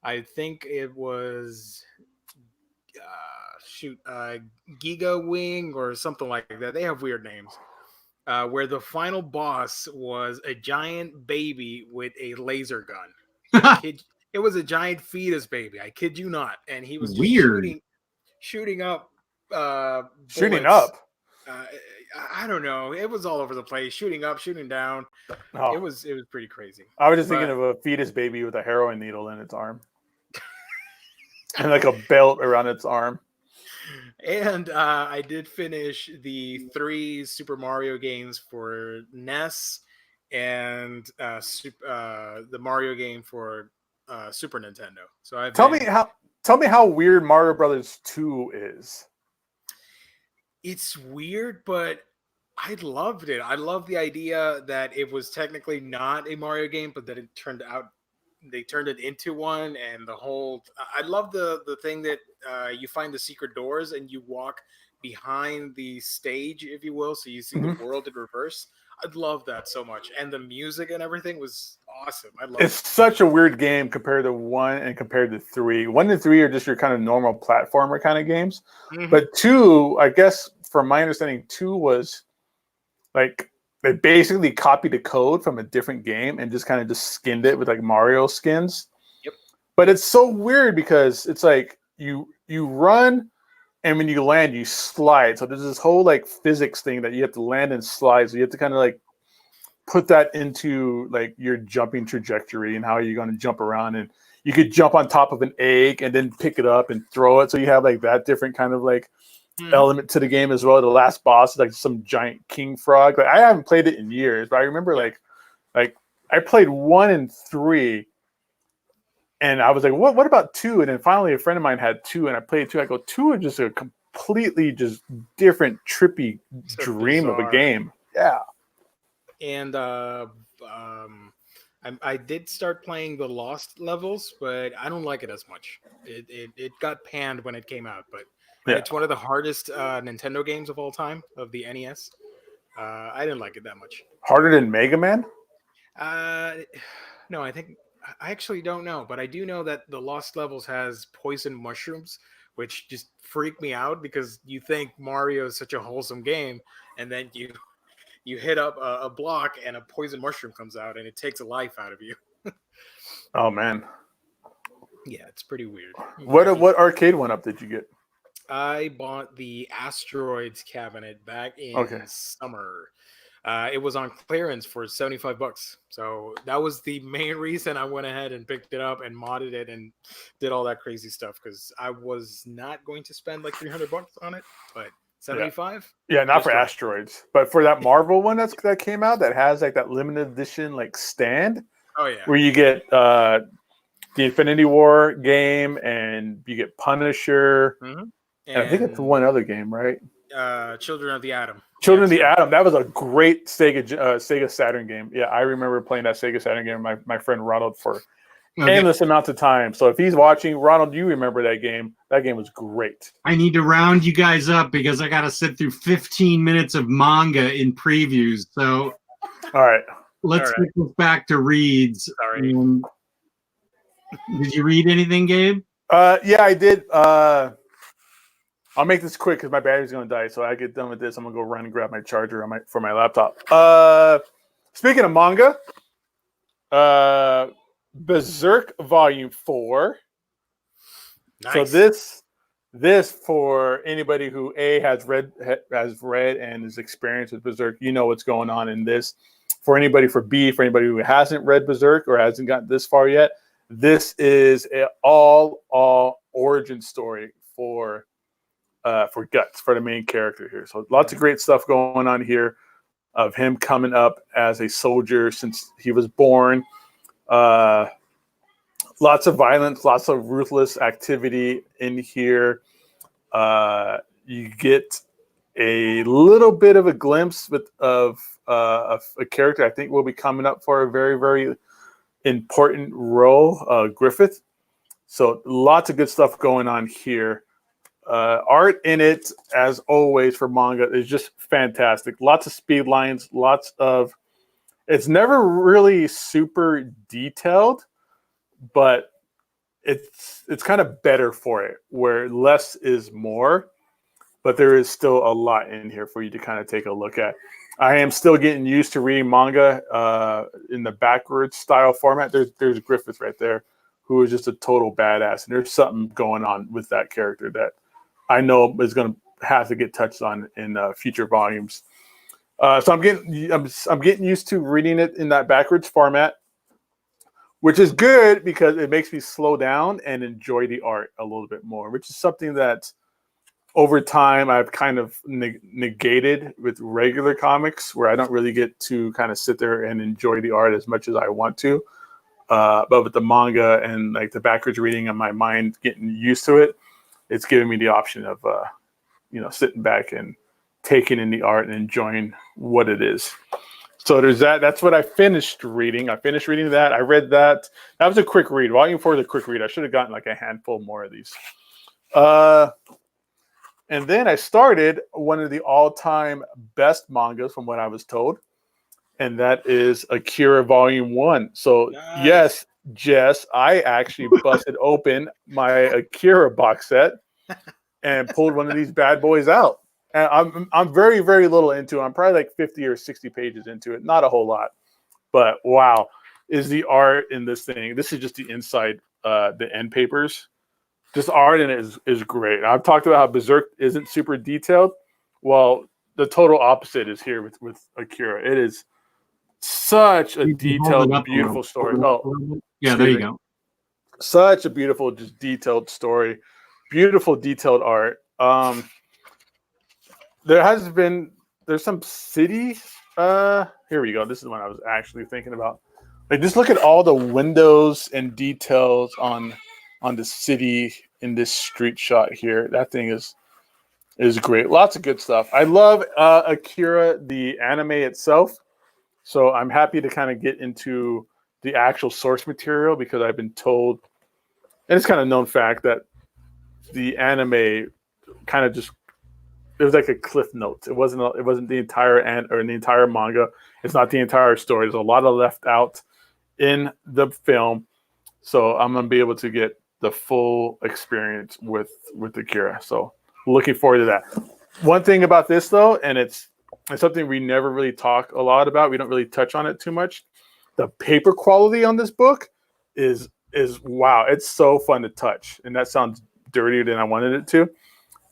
I think it was Giga Wing or something like that. They have weird names. Where the final boss was a giant baby with a laser gun. It was a giant fetus baby. I kid you not. And he was just shooting up. Shooting up. I don't know. It was all over the place. Shooting up, shooting down. Oh. It was pretty crazy. I was just thinking of a fetus baby with a heroin needle in its arm. And like a belt around its arm. And I did finish the 3 Super Mario games for NES and the Mario game for Super Nintendo. So tell me how weird Mario Brothers 2 is. It's weird, but I loved it. I love the idea that it was technically not a Mario game, but that they turned it into one, and I love the thing that you find the secret doors and you walk behind the stage, if you will, so you see the world in reverse. I love that so much, and the music and everything was awesome. I love it. It's such a weird game compared to 1 and compared to 3. 1 and 3 are just your kind of normal platformer kind of games, but 2, I guess from my understanding, 2 was like they basically copied the code from a different game and just kind of just skinned it with like Mario skins. Yep. But it's so weird because it's like you run, and when you land, you slide. So there's this whole like physics thing that you have to land and slide. So you have to kind of like put that into like your jumping trajectory and how you're going to jump around. And you could jump on top of an egg and then pick it up and throw it. So you have like that different kind of like element to the game as well. The last boss is like some giant king frog. Like I haven't played it in years, but I remember like I played 1 and 3, and I was like, what about 2? And then finally a friend of mine had 2, and I played 2. I go, 2 is just a completely just different trippy dream of a game. Yeah. And I did start playing the Lost levels, but I don't like it as much. It got panned when it came out, but it's one of the hardest Nintendo games of all time, of the NES. I didn't like it that much. Harder than Mega Man? No, I actually don't know, but I do know that the Lost levels has poison mushrooms, which just freak me out because you think Mario is such a wholesome game, and then you hit up a block and a poison mushroom comes out and it takes a life out of you. Oh man. Yeah, it's pretty weird. What arcade one up did you get? I bought the Asteroids cabinet back in summer. It was on clearance for $75. So that was the main reason I went ahead and picked it up and modded it and did all that crazy stuff, because I was not going to spend like $300 on it, but 75. Yeah, not for Asteroids, but for that Marvel one that came out that has like that limited edition like stand. Oh yeah, where you get the Infinity War game and you get Punisher, and I think it's one other game, right? Children of the Atom. Children of the Atom. That was a great Sega Saturn game. Yeah, I remember playing that Sega Saturn game with my friend Ronald for endless amounts of time. So if he's watching, Ronald, you remember that game? That game was great. I need to round you guys up because I got to sit through 15 minutes of manga in previews. So, all right, let's get this back to reads. Sorry. Did you read anything, Gabe? Yeah, I did. I'll make this quick because my battery's going to die. So I get done with this, I'm going to go run and grab my charger for my laptop. Speaking of manga, Berserk Volume 4. Nice. So this for anybody who has read and is experienced with Berserk, you know what's going on in this. For anybody for anybody who hasn't read Berserk or hasn't gotten this far yet, this is an all origin story for Guts, for the main character here. So lots of great stuff going on here of him coming up as a soldier since he was born. Lots of violence, lots of ruthless activity in here. You get a little bit of a glimpse of a character I think will be coming up for a very, very important role, Griffith. So lots of good stuff going on here. Art in it, as always for manga, is just fantastic. Lots of speed lines, it's never really super detailed, but it's kind of better for it, where less is more, but there is still a lot in here for you to kind of take a look at. I am still getting used to reading manga in the backwards style format. There's Griffith right there, who is just a total badass, and there's something going on with that character that I know is going to have to get touched on in future volumes. So I'm getting used to reading it in that backwards format, which is good because it makes me slow down and enjoy the art a little bit more, which is something that over time I've kind of negated with regular comics, where I don't really get to kind of sit there and enjoy the art as much as I want to. But with the manga and like the backwards reading and my mind getting used to it, it's giving me the option of, sitting back and taking in the art and enjoying what it is. So there's that. That's what I finished reading. I finished reading that. I read that. That was a quick read. Volume 4 is a quick read. I should have gotten like a handful more of these. And then I started one of the all-time best mangas from what I was told, and that is Akira Volume 1. So yes, Jess, I actually busted open my Akira box set and pulled one of these bad boys out. And I'm very, very little into it. I'm probably like 50 or 60 pages into it. Not a whole lot. But wow, is the art in this thing. This is just the inside, the end papers. Just art in it is great. I've talked about how Berserk isn't super detailed. Well, the total opposite is here with Akira. It is such a detailed, beautiful story. Oh, yeah, there you go. Such a beautiful, just detailed story. Beautiful, detailed art. there's some city. Here we go. This is what I was actually thinking about. Like, just look at all the windows and details on the city in this street shot here. That thing is great. Lots of good stuff. I love Akira, the anime itself. So I'm happy to kind of get into the actual source material, because I've been told, and it's kind of known fact, that the anime kind of just, it was like a cliff note. It wasn't the entire the entire manga. It's not the entire story. There's a lot of left out in the film. So I'm gonna be able to get the full experience with Akira. So looking forward to that. One thing about this though, and it's something we never really talk a lot about. We don't really touch on it too much. The paper quality on this book is wow. It's so fun to touch, and that sounds dirtier than I wanted it to.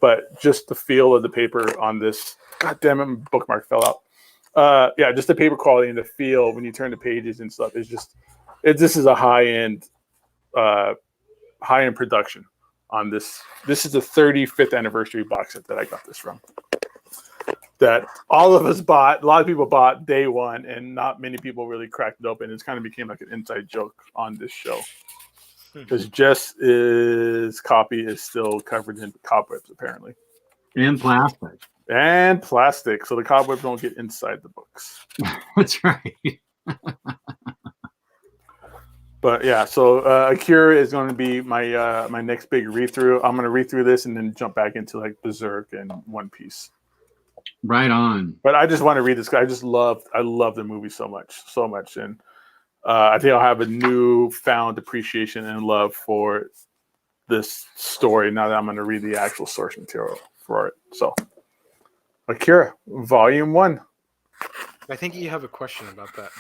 But just the feel of the paper on this, God damn it, my bookmark fell out. Yeah, just the paper quality and the feel when you turn the pages and stuff is just, this is a high-end production on this. This is the 35th anniversary box set that I got this from. That all of us bought, a lot of people bought day one, and not many people really cracked it open. It's kind of became like an inside joke on this show. Because Jess's copy is still covered in cobwebs, apparently. And plastic. So the cobwebs don't get inside the books. That's right. But yeah, so Akira is going to be my my next big read-through. I'm going to read through this and then jump back into like Berserk and One Piece. Right on. But I just want to read this. I love the movie so much. And I think I'll have a newfound appreciation and love for this story now that I'm going to read the actual source material for it. So, Akira, Volume 1. I think you have a question about that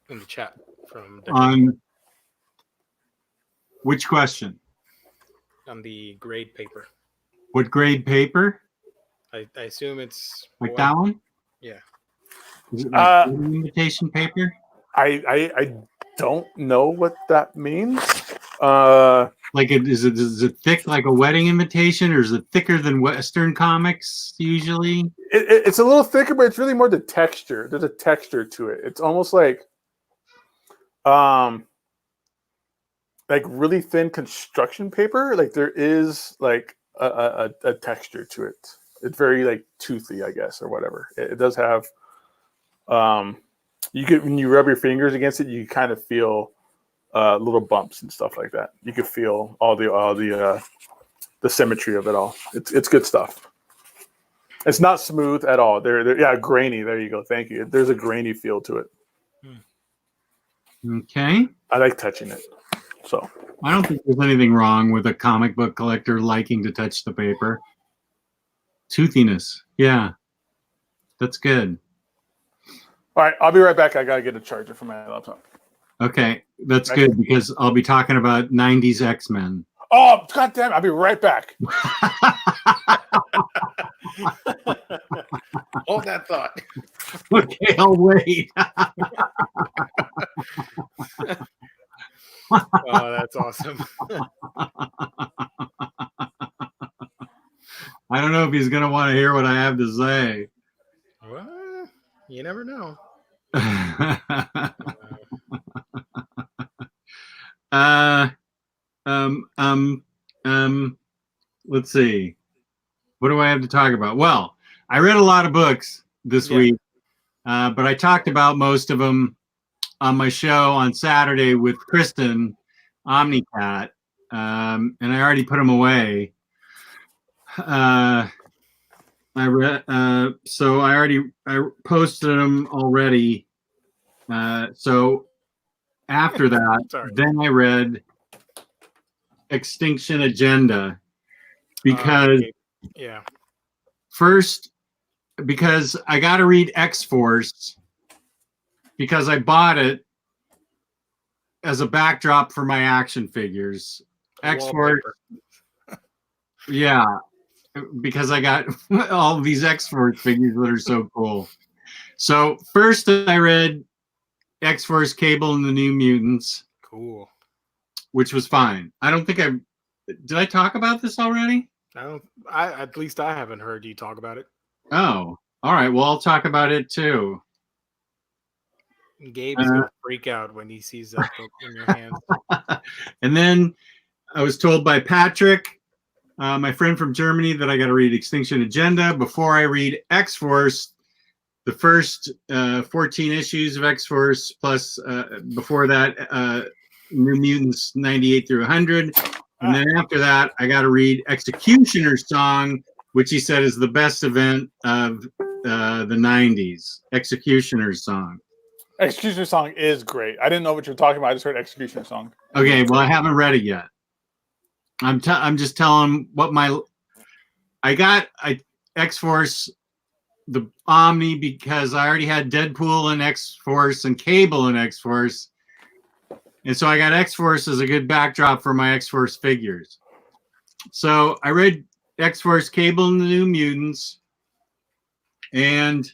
in the chat from which question? On the grade paper. What grade paper? I assume it's like that one? Yeah. Is it like invitation paper? I don't know what that means. Like is it thick like a wedding invitation, or is it thicker than Western comics usually? It's a little thicker, but it's really more the texture. There's a texture to it. It's almost like really thin construction paper. Like there is like a texture to it. It's very like toothy, I guess, or whatever. It does have you could, when you rub your fingers against it, you kind of feel little bumps and stuff like that. You could feel all the symmetry of it all. It's good stuff. It's not smooth at all. They're grainy. There you go. Thank you. There's a grainy feel to it. Okay. I like touching it. So I don't think there's anything wrong with a comic book collector liking to touch the paper. Toothiness. Yeah. That's good. All right, I'll be right back. I gotta get a charger for my laptop. Okay, that's good because I'll be talking about 90s X-Men. Oh, goddamn! I'll be right back. Hold that thought. Okay, I'll wait. Oh, that's awesome. I don't know if he's going to want to hear what I have to say. Well, you never know. Let's see. What do I have to talk about? Well, I read a lot of books this week, but I talked about most of them on my show on Saturday with Kristan, Omnicat, and I already put them away. I posted them already. So after that, then I read Extinction Agenda because first, because I got to read X-Force because I bought it as a backdrop for my action figures. X-Force, yeah, because I got all these X-Force figures that are so cool. So first I read X-Force Cable and the New Mutants. Cool. Which was fine. I don't think did I talk about this already? At least I haven't heard you talk about it. Oh, all right. Well, I'll talk about it too. Gabe is gonna freak out when he sees that book in your hands. And then I was told by Patrick, my friend from Germany, that I got to read Extinction Agenda before I read X-Force, the first 14 issues of X-Force, plus before that, New Mutants 98 through 100. And then after that, I got to read Executioner's Song, which he said is the best event of the 90s. Executioner's Song. Executioner Song is great. I didn't know what you were talking about. I just heard Executioner Song. Okay, well, I haven't read it yet. I'm just telling what I got X-Force, the Omni, because I already had Deadpool and X-Force and Cable and X-Force. And so I got X-Force as a good backdrop for my X-Force figures. So I read X-Force, Cable, and the New Mutants. And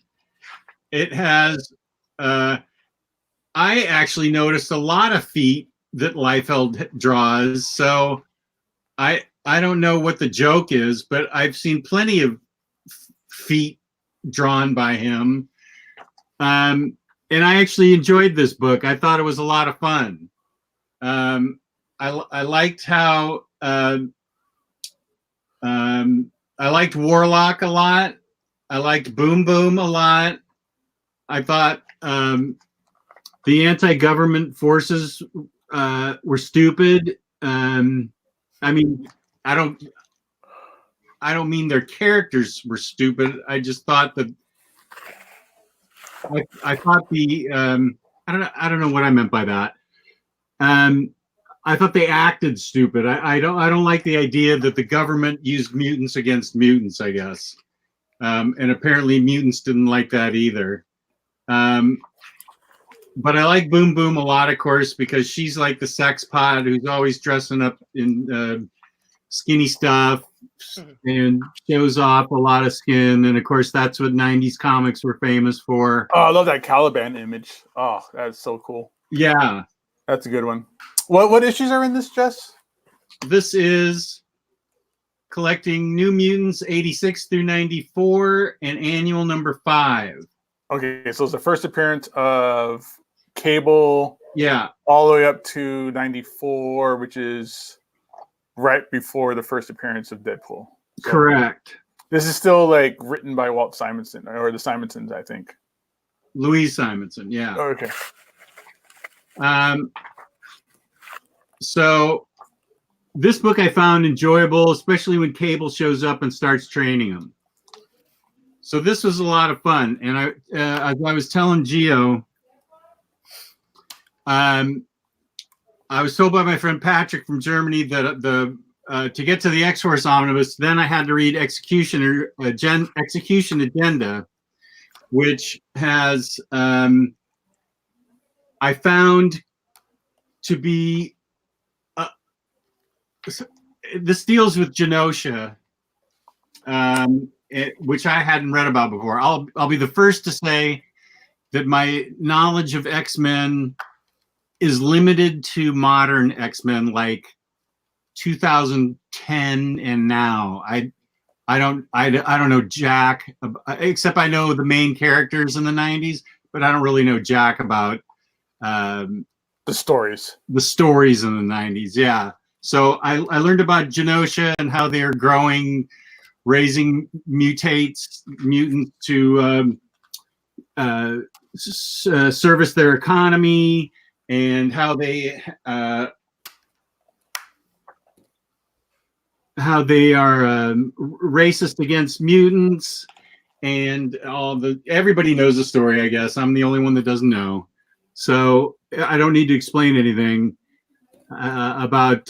it has, I actually noticed a lot of feet that Liefeld draws. So I don't know what the joke is, but I've seen plenty of feet drawn by him. And I actually enjoyed this book. I thought it was a lot of fun. I liked how I liked Warlock a lot. I liked Boom Boom a lot. I thought the anti-government forces were stupid. I mean, I don't mean their characters were stupid. I just thought that I thought the I don't know what I meant by that. I thought they acted stupid. I don't like the idea that the government used mutants against mutants, I guess. And apparently mutants didn't like that either. But I like Boom Boom a lot, of course, because she's like the sex pod who's always dressing up in skinny stuff and shows off a lot of skin. And of course, that's what 90s comics were famous for. Oh, I love that Caliban image. Oh, that's so cool. Yeah. That's a good one. What issues are in this, Jess? This is collecting New Mutants 86 through 94 and annual number 5. Okay, so it's the first appearance of Cable. Yeah. All the way up to 94, which is right before the first appearance of Deadpool. So correct. This is still like written by Walt Simonson, or the Simonsons, I think. Louise Simonson, yeah. Oh, okay. So this book I found enjoyable, especially when Cable shows up and starts training him. So this was a lot of fun. And as I was telling Gio, I was told by my friend Patrick from Germany that to get to the X-Force Omnibus, then I had to read Execution Agenda, which has I found to be this deals with Genosha, which I hadn't read about before. I'll be the first to say that my knowledge of X-Men is limited to modern X-Men, like 2010 and now. I don't know jack, except I know the main characters in the 90s, but I don't really know jack about the stories in the 90s. Yeah. So I learned about Genosha and how they're growing, raising mutants to service their economy, and how they are racist against mutants, and everybody knows the story. I guess I'm the only one that doesn't know, so I don't need to explain anything about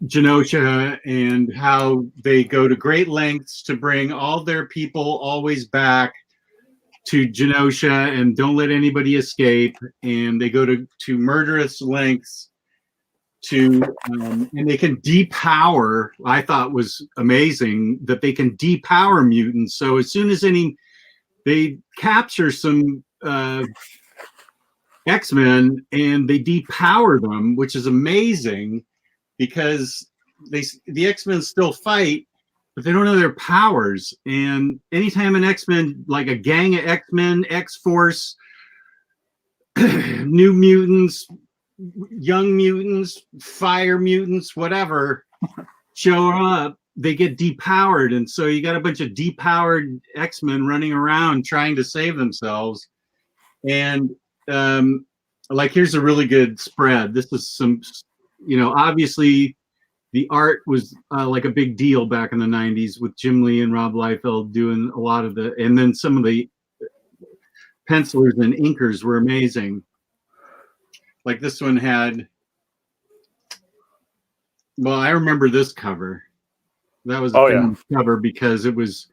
Genosha and how they go to great lengths to bring all their people always back to Genosha and don't let anybody escape. And they go to murderous lengths to, and they can depower. I thought was amazing that they can depower mutants. So as soon as they capture some X-Men and they depower them, which is amazing because the X-Men still fight, but they don't know their powers. And anytime an X-Men, like a gang of X-Men, X-Force, New Mutants, Young Mutants, Fire Mutants, whatever, show up, they get depowered. And so you got a bunch of depowered X-Men running around trying to save themselves. And like, here's a really good spread. This is some, obviously the art was like a big deal back in the 90s with Jim Lee and Rob Liefeld doing a lot of the, and then some of the pencilers and inkers were amazing. Like this one had, well, I remember this cover. That was a cover because it was,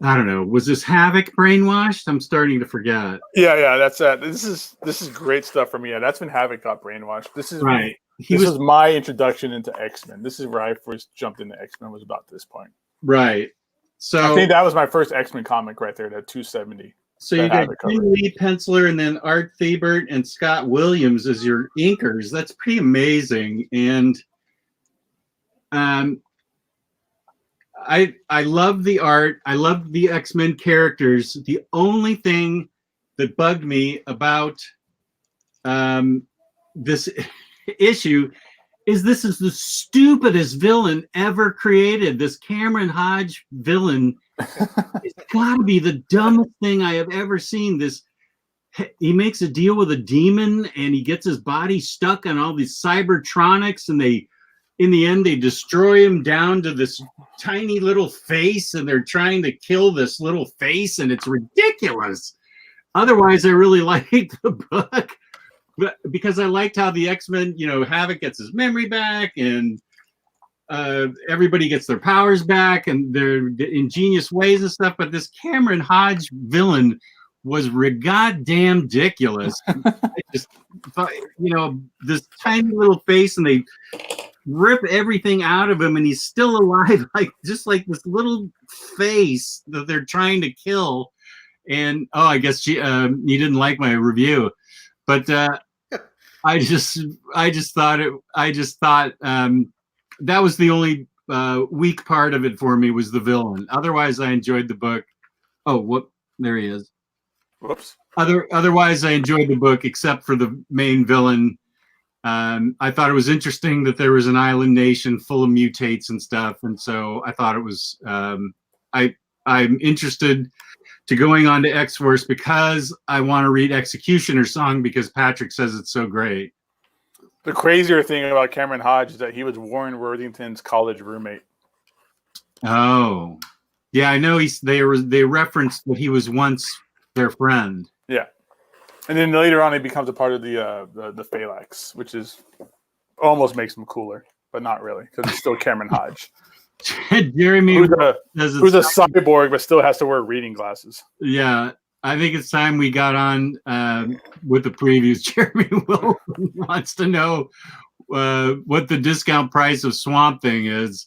I don't know, was this Havoc brainwashed? I'm starting to forget. Yeah, that's that. This is great stuff for me. Yeah, that's when Havoc got brainwashed. This is right. This was my introduction into X-Men. This is where I first jumped into X-Men, was about this point. Right. So I think that was my first X-Men comic right there, that 270. So you got Jim Lee, penciler, and then Art Thibert and Scott Williams as your inkers. That's pretty amazing. And I love the art. I love the X-Men characters. The only thing that bugged me about this issue is this is the stupidest villain ever created. This Cameron Hodge villain. It's got to be the dumbest thing I have ever seen. He makes a deal with a demon and he gets his body stuck on all these cybertronics, and in the end they destroy him down to this tiny little face, and they're trying to kill this little face, and it's ridiculous. Otherwise, I really liked the book, but because I liked how the X-Men, Havoc gets his memory back, and everybody gets their powers back and their ingenious ways and stuff. But this Cameron Hodge villain was goddamn ridiculous. I just thought, this tiny little face, and they rip everything out of him, and he's still alive, just like this little face that they're trying to kill. And I guess you didn't like my review, but I just thought that was the only weak part of it for me, was the villain. Otherwise, I enjoyed the book. Oh, there he is. Whoops. Otherwise, I enjoyed the book, except for the main villain. I thought it was interesting that there was an island nation full of mutates and stuff, and so I thought it was. I'm interested to going on to X-Force because I want to read Executioner Song because Patrick says it's so great. The crazier thing about Cameron Hodge is that he was Warren Worthington's college roommate. Oh, yeah, I know. They referenced that he was once their friend. Yeah, and then later on, he becomes a part of the Phalanx, which is almost makes him cooler, but not really, because it's still Cameron Hodge. Jeremy, who's a cyborg but still has to wear reading glasses. Yeah. I think it's time we got on with the previews. Jeremy Wilson wants to know what the discount price of Swamp Thing is.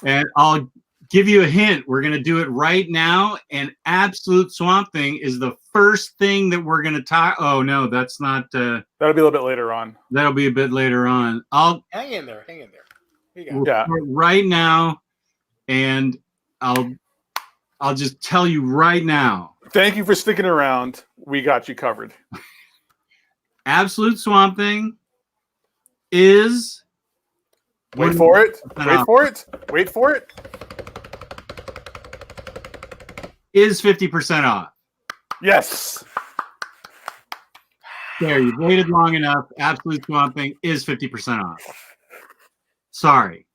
And I'll give you a hint. We're going to do it right now. And Absolute Swamp Thing is the first thing that we're going to talk. Oh, no, that's not. That'll be a little bit later on. That'll be a bit later on. Hang in there. We'll start right now. And I'll just tell you right now. Thank you for sticking around. We got you covered. Absolute Swamp Thing is... Wait for it. Is 50% off. Yes. There, you've waited long enough. Absolute Swamp Thing is 50% off. Sorry.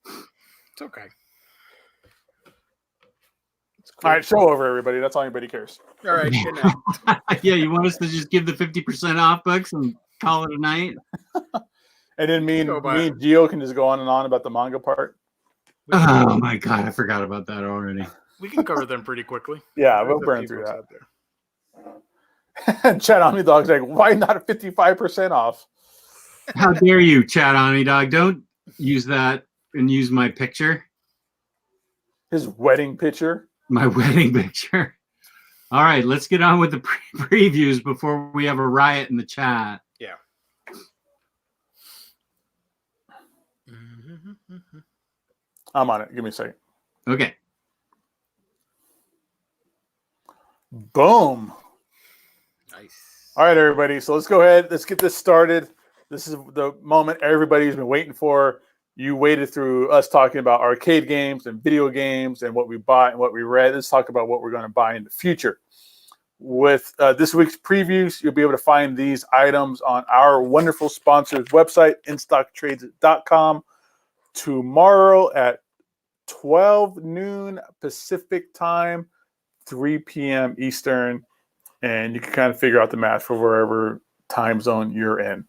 It's okay. All right, show over, everybody. That's all anybody cares. All right, good night. Yeah, you want us to just give the 50% off books and call it a night? And then me and Gio can just go on and on about the manga part. Oh my god, I forgot about that already. We can cover them pretty quickly. Yeah, we'll burn through that. And Chad Omnidog's like, why not 55% off? How dare you, Chad Omnidog? Don't use that and use my picture. His wedding picture. My wedding picture. All right, let's get on with the previews before we have a riot in the chat. Yeah. I'm on it. Give me a second. Okay. Boom. Nice. All right, everybody. So let's go ahead. Let's get this started. This is the moment everybody's been waiting for. You waited through us talking about arcade games and video games and what we bought and what we read. Let's talk about what we're going to buy in the future. With this week's previews, you'll be able to find these items on our wonderful sponsor's website, instocktrades.com, tomorrow at 12 noon Pacific time, 3 p.m. Eastern, and you can kind of figure out the math for wherever time zone you're in.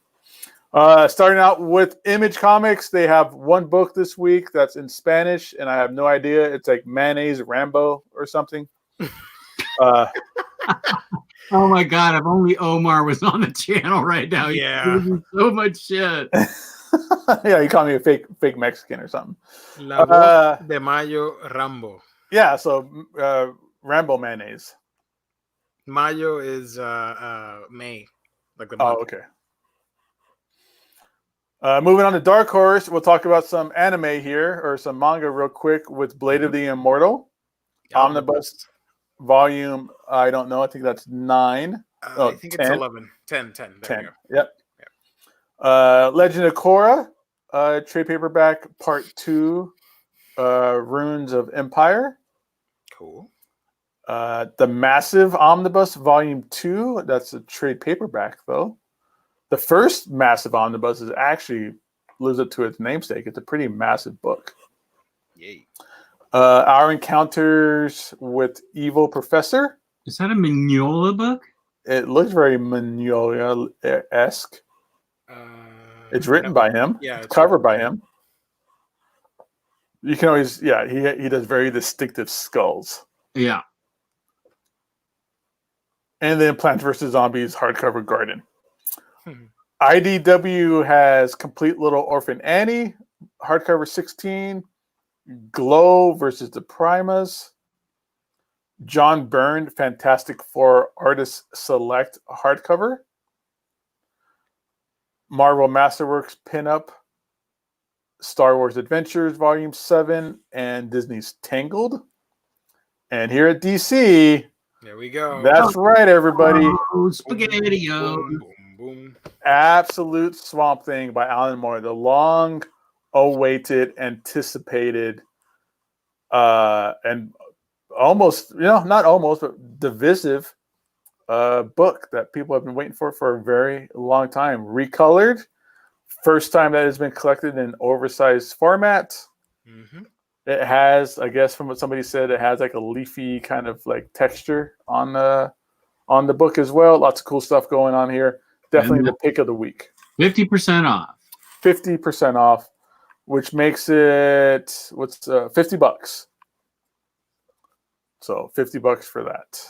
Starting out with Image Comics, they have one book this week that's in Spanish, and I have no idea. It's like Mayonnaise Rambo or something. Oh my God! If only Omar was on the channel right now. Yeah. He'd give so much shit. Yeah, you call me a fake Mexican or something. La voz de Mayo Rambo. Yeah, so Rambo mayonnaise. Mayo is May, like the month. Oh, okay. Moving on to Dark Horse, we'll talk about some anime here, or some manga real quick, with Blade of the Immortal. Omnibus volume, I don't know, I think that's 9. I think 10. It's 11. 10. There 10. We go. Yep. Legend of Korra, trade paperback part 2, Runes of Empire. Cool. The Massive Omnibus volume 2, that's a trade paperback though. The first Massive Omnibus is actually lives up to its namesake. It's a pretty massive book. Yay. Our Encounters with Evil Professor. Is that a Mignola book? It looks very Mignola-esque. It's written by him. Yeah, it's covered by him. You can always, he does very distinctive skulls. Yeah. And then Plants vs. Zombies hardcover garden. IDW has Complete Little Orphan Annie, hardcover 16. Glow versus the Primas. John Byrne, Fantastic Four Artist Select hardcover. Marvel Masterworks pinup. Star Wars Adventures Volume 7 and Disney's Tangled. And here at DC, there we go. That's right, everybody. Oh, Spaghetti-O. Boom, boom, boom. Absolute Swamp Thing by Alan Moore. The long-awaited, anticipated, and almost, not almost, but divisive book that people have been waiting for a very long time. Recolored. First time that has been collected in oversized format. Mm-hmm. It has, I guess, from what somebody said, it has like a leafy kind of like texture on the book as well. Lots of cool stuff going on here. Definitely the pick of the week. 50% off. 50% off, which makes it $50. So $50 for that.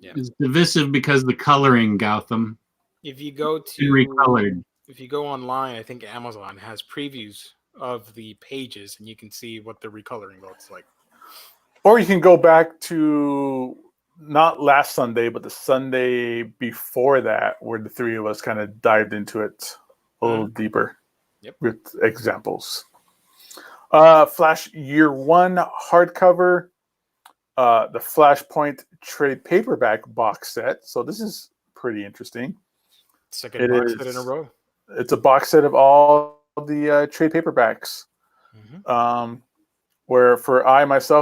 Yeah. It's divisive because the coloring, Gotham. If you go recolored. If you go online, I think Amazon has previews of the pages, and you can see what the recoloring looks like. Or you can go back to not last Sunday, but the Sunday before that, where the three of us kind of dived into it a little deeper with examples. Flash Year 1 hardcover, the Flashpoint trade paperback box set. So this is pretty interesting. Second box set in a row. It's a box set of all the trade paperbacks. Mm-hmm. Where for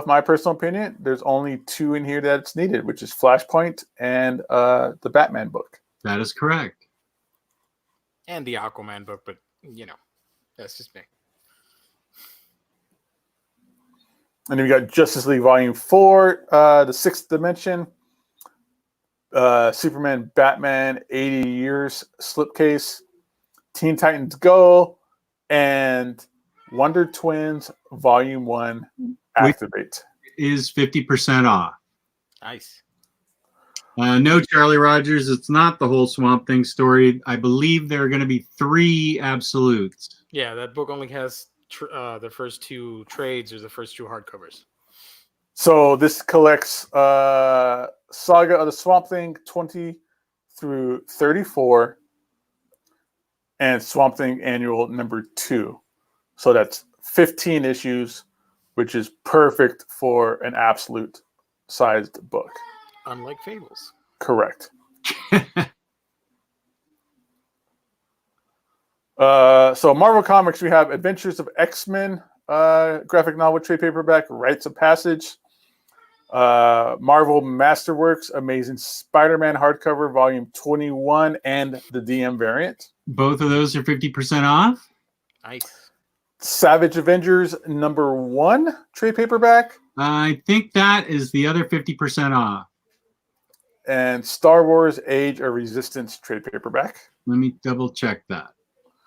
my personal opinion, there's only 2 in here that's needed, which is Flashpoint and the Batman book. That is correct. And the Aquaman book, but that's just me. And then we got Justice League Volume 4, the Sixth Dimension, Superman, Batman, 80 Years slipcase, Teen Titans Go, and Wonder Twins Volume 1 Activate. Is 50% off. Nice. No, Charlie Rogers, it's not the whole Swamp Thing story. I believe there are going to be 3 absolutes. Yeah, that book only has the first 2 trades or the first 2 hardcovers. So this collects Saga of the Swamp Thing 20 through 34 and Swamp Thing Annual number 2. So that's 15 issues which is perfect for an absolute sized book. Unlike Fables. Correct. So Marvel Comics, we have Adventures of X-Men graphic novel trade paperback, Rites of Passage. Marvel Masterworks, Amazing Spider-Man hardcover, volume 21, and the DM variant. Both of those are 50% off. Nice. Savage Avengers #1 trade paperback. I think that is the other 50% off. And Star Wars Age of Resistance trade paperback. Let me double check that.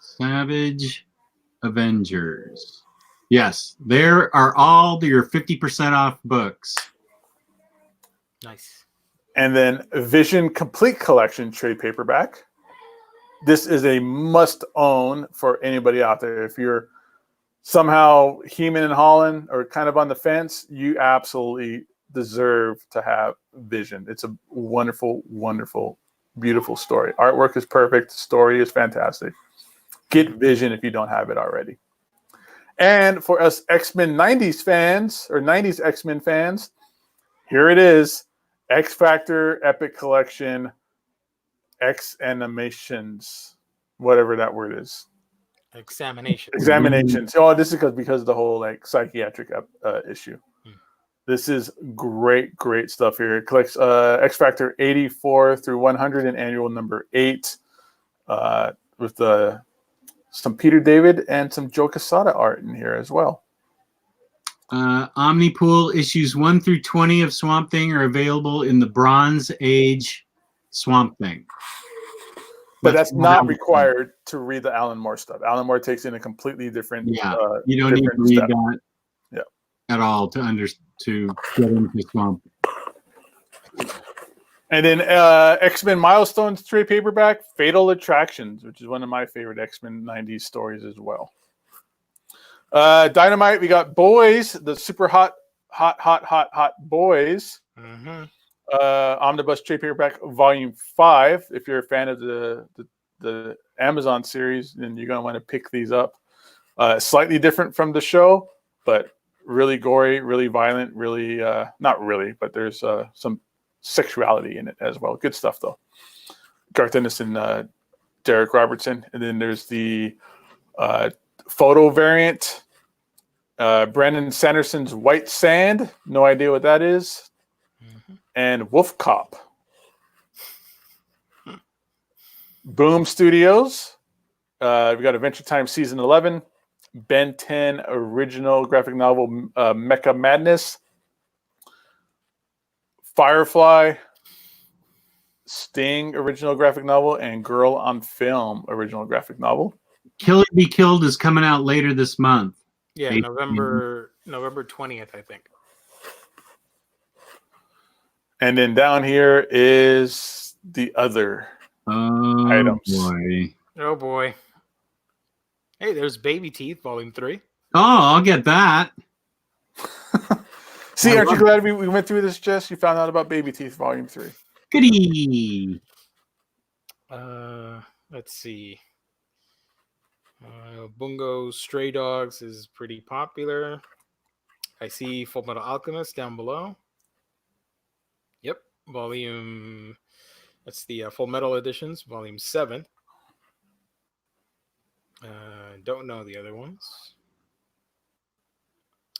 Savage Avengers. Yes, there are all your 50% off books. Nice. And then Vision Complete Collection trade paperback. This is a must-own for anybody out there. If you're somehow Heman and Holland or kind of on the fence, you absolutely deserve to have Vision. It's a wonderful, wonderful, beautiful story. Artwork is perfect. Story is fantastic. Get Vision if you don't have it already. And for us X-Men 90s fans or 90s X-Men fans, here it is. X Factor Epic Collection X Animations, whatever that word is. Examinations. Oh, this is because of the whole like psychiatric issue. This is great, great stuff here. It collects X Factor 84 through 100 and annual number 8 with some Peter David and some Joe Quesada art in here as well. Omnipool issues 1 through 20 of Swamp Thing are available in the Bronze Age Swamp Thing. But that's not required to read the Alan Moore stuff. Alan Moore takes in a completely different. Yeah, you don't need to read that. Yeah. At all to get into Swamp. And then X-Men Milestones trade paperback, Fatal Attractions, which is one of my favorite X-Men 90s stories as well. Dynamite, we got Boys, the super hot Boys. Mm-hmm. Omnibus trade paperback, volume 5. If you're a fan of the Amazon series, then you're going to want to pick these up. Slightly different from the show, but really gory, really violent, really not really, but there's some sexuality in it as well. Good stuff though. Garth Ennis and Derek Robertson, and then there's the photo variant. Brandon Sanderson's White Sand, no idea what that is. Mm-hmm. And Wolf Cop. Boom Studios. We got Adventure Time Season 11. Ben 10 original graphic novel Mecha Madness. Firefly. Sting original graphic novel and Girl on Film original graphic novel. Kill It Be Killed is coming out later this month. Yeah, November 20th, I think. And then down here is the other items. Boy. Oh boy. Hey, there's Baby Teeth, Volume 3. Oh, I'll get that. See, aren't you glad we went through this, Jess? You found out about Baby Teeth, Volume 3. Goody. Let's see. Bungo Stray Dogs is pretty popular. I see Full Metal Alchemist down below. Yep, that's the Full Metal editions, Volume 7. Don't know the other ones.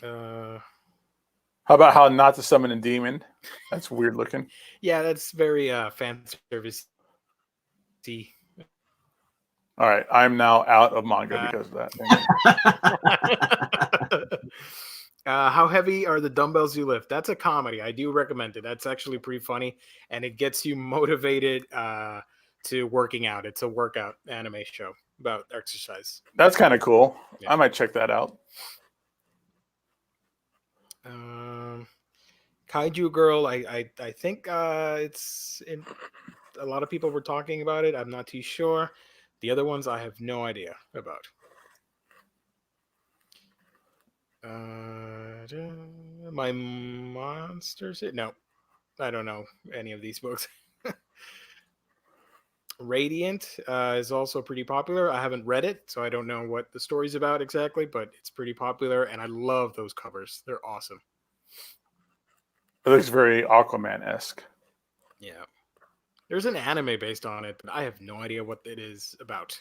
How about How Not to Summon a Demon? That's weird looking. Yeah, that's very fan service. All right, I'm now out of manga because of that. How heavy are the dumbbells you lift? That's a comedy. I do recommend it. That's actually pretty funny, and it gets you motivated to working out. It's a workout anime show about exercise. That's kind of cool. Yeah. I might check that out. Kaiju Girl, I think it's in, a lot of people were talking about it. I'm not too sure. The other ones I have no idea about. My Monsters? No, I don't know any of these books. Radiant is also pretty popular. I haven't read it, so I don't know what the story's about exactly, but it's pretty popular, and I love those covers. They're awesome. It looks very Aquaman-esque. Yeah. There's an anime based on it, but I have no idea what it is about.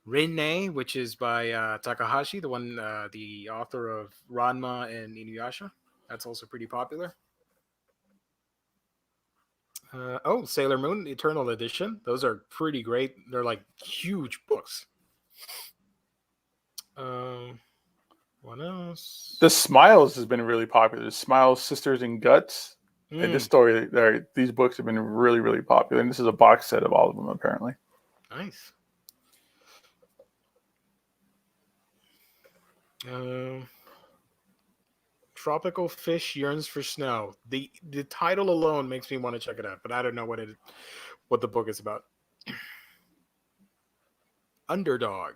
Rinne, which is by Takahashi, the author of Ranma and Inuyasha. That's also pretty popular. Sailor Moon Eternal Edition. Those are pretty great. They're like huge books. What else? The Smiles has been really popular. The Smiles, Sisters, and Guts. And this story, these books have been really, really popular. And this is a box set of all of them, apparently. Nice. Tropical Fish Yearns for Snow. The title alone makes me want to check it out, but I don't know what the book is about. Underdog.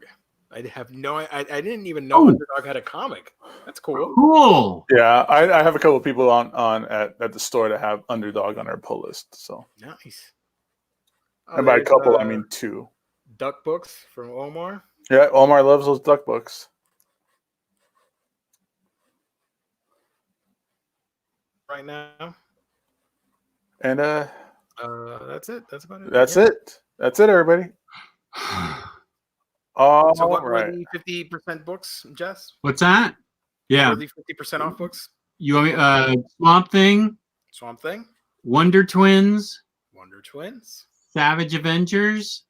I didn't even know Underdog had a comic. That's cool. Cool. Yeah, I have a couple of people on at the store that have Underdog on their pull list. So nice. And by a couple, I mean 2. Duck books from Omar. Yeah, Omar loves those duck books. Right now. And that's it. That's about it. That's it. That's it, everybody. So what were the 50% books, Jess? What's that? Yeah. What were the 50% off books? You want me, Swamp Thing, Wonder Twins, Savage Avengers,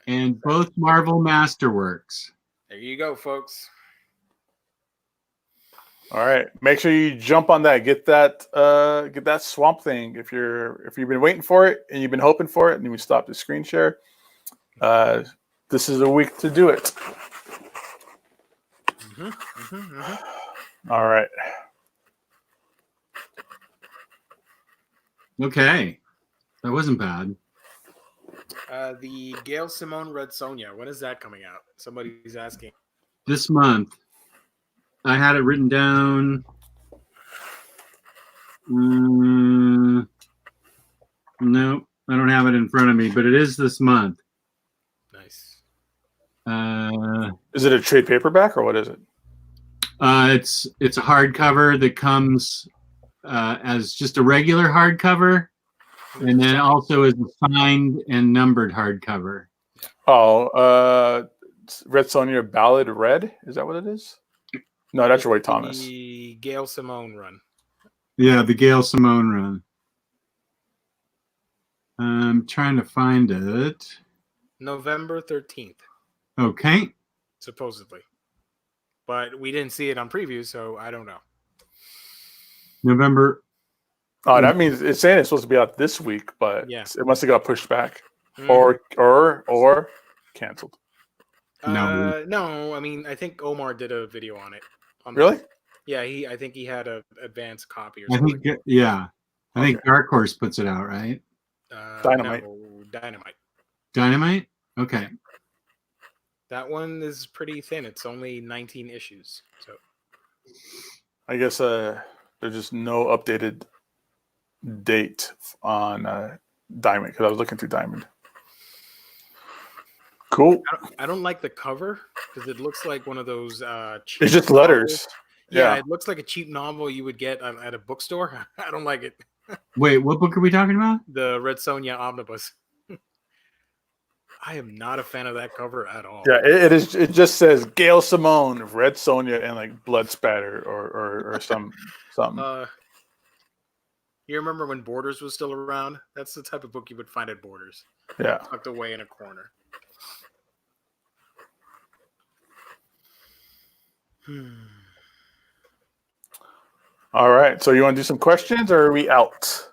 and both Marvel Masterworks. There you go, folks. All right. Make sure you jump on that. Get that Swamp Thing. If you've been waiting for it and you've been hoping for it and you stop the screen share, this is a week to do it. All right. Okay. That wasn't bad. The Gail Simone Red Sonja. When is that coming out? Somebody's asking. This month. I had it written down. Nope. I don't have it in front of me, but it is this month. Nice. Is it a trade paperback or what is it? It's a hardcover that comes as just a regular hardcover, and then also as a signed and numbered hardcover. Oh, Red Sonja Ballad Red? Is that what it is? No, that's Roy Thomas. The Gail Simone run. Yeah, the Gail Simone run. I'm trying to find it. November 13th. Okay. Supposedly. But we didn't see it on preview, so I don't know. November. Oh, that means it's saying it's supposed to be out this week, but it must have got pushed back or canceled. No, I mean, I think Omar did a video on it. Really? Yeah, I think he had an advanced copy or something. I think Dark Horse puts it out, right? Dynamite. No, Dynamite. Dynamite? Okay. That one is pretty thin. It's only 19 issues. So I guess there's just no updated date on Diamond because I was looking through Diamond. Cool. I don't like the cover because it looks like one of those cheap it's just letters. Yeah, it looks like a cheap novel you would get at a bookstore. I don't like it. Wait, what book are we talking about? The Red Sonja Omnibus. I am not a fan of that cover at all. Yeah, it is. It just says Gail Simone, Red Sonja, and like blood spatter or something. You remember when Borders was still around? That's the type of book you would find at Borders. Yeah, tucked away in a corner. All right. So you want to do some questions, or are we out?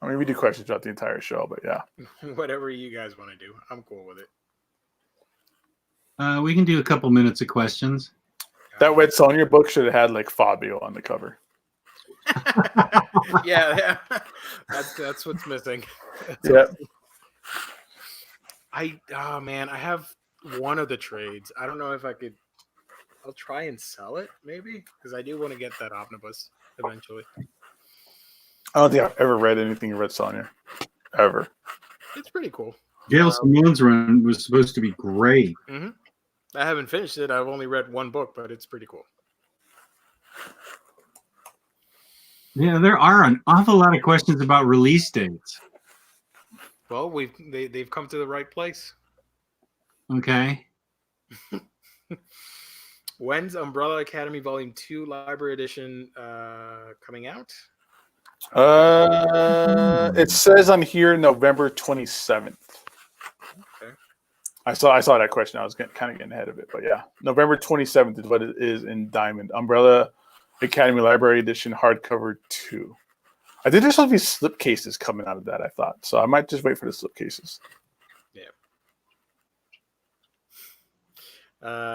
I mean, we do questions throughout the entire show, but yeah. Whatever you guys want to do, I'm cool with it. We can do a couple minutes of questions. That Red Sonja book should have had like Fabio on the cover. yeah. That's what's missing. Yeah. I have one of the trades. I don't know if I could. I'll try and sell it, maybe, because I do want to get that Omnibus eventually. I don't think I've ever read anything in Red Sonja, ever. It's pretty cool. Gail Simone's run was supposed to be great. Mm-hmm. I haven't finished it. I've only read one book, but it's pretty cool. Yeah, there are an awful lot of questions about release dates. Well, they've come to the right place. Okay. When's Umbrella Academy Volume 2 Library Edition coming out? It says on here November 27th. Okay. I saw that question. I was kind of getting ahead of it, but yeah, November 27th is what it is in Diamond. Umbrella Academy Library Edition hardcover 2. I think there's supposed to be slipcases coming out of that. I thought so. I might just wait for the slipcases. Yeah.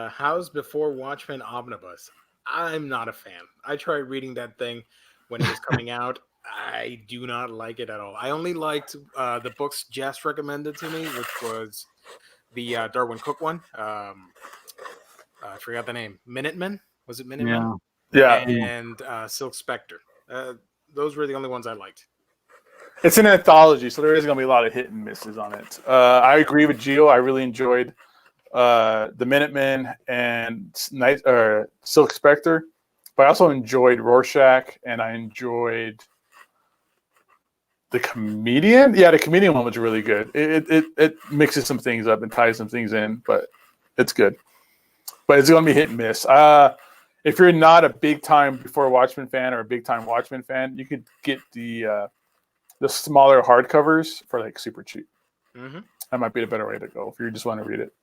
How's Before Watchmen Omnibus? I'm not a fan. I tried reading that thing when it was coming out. I do not like it at all. I only liked the books Jess recommended to me, which was the Darwin Cook one. I forgot the name. Minutemen? Was it Minutemen? Yeah. And Silk Spectre. Those were the only ones I liked. It's an anthology, so there is going to be a lot of hit and misses on it. I agree with Gio. I really enjoyed the Minutemen and Silk Spectre, but I also enjoyed Rorschach, and I enjoyed the Comedian. Yeah, the Comedian one was really good. It mixes some things up and ties some things in, but it's good. But it's going to be hit and miss. If you're not a big time Before Watchmen fan or a big time Watchmen fan, you could get the smaller hardcovers for like super cheap. Mm-hmm. That might be the better way to go if you just want to read it.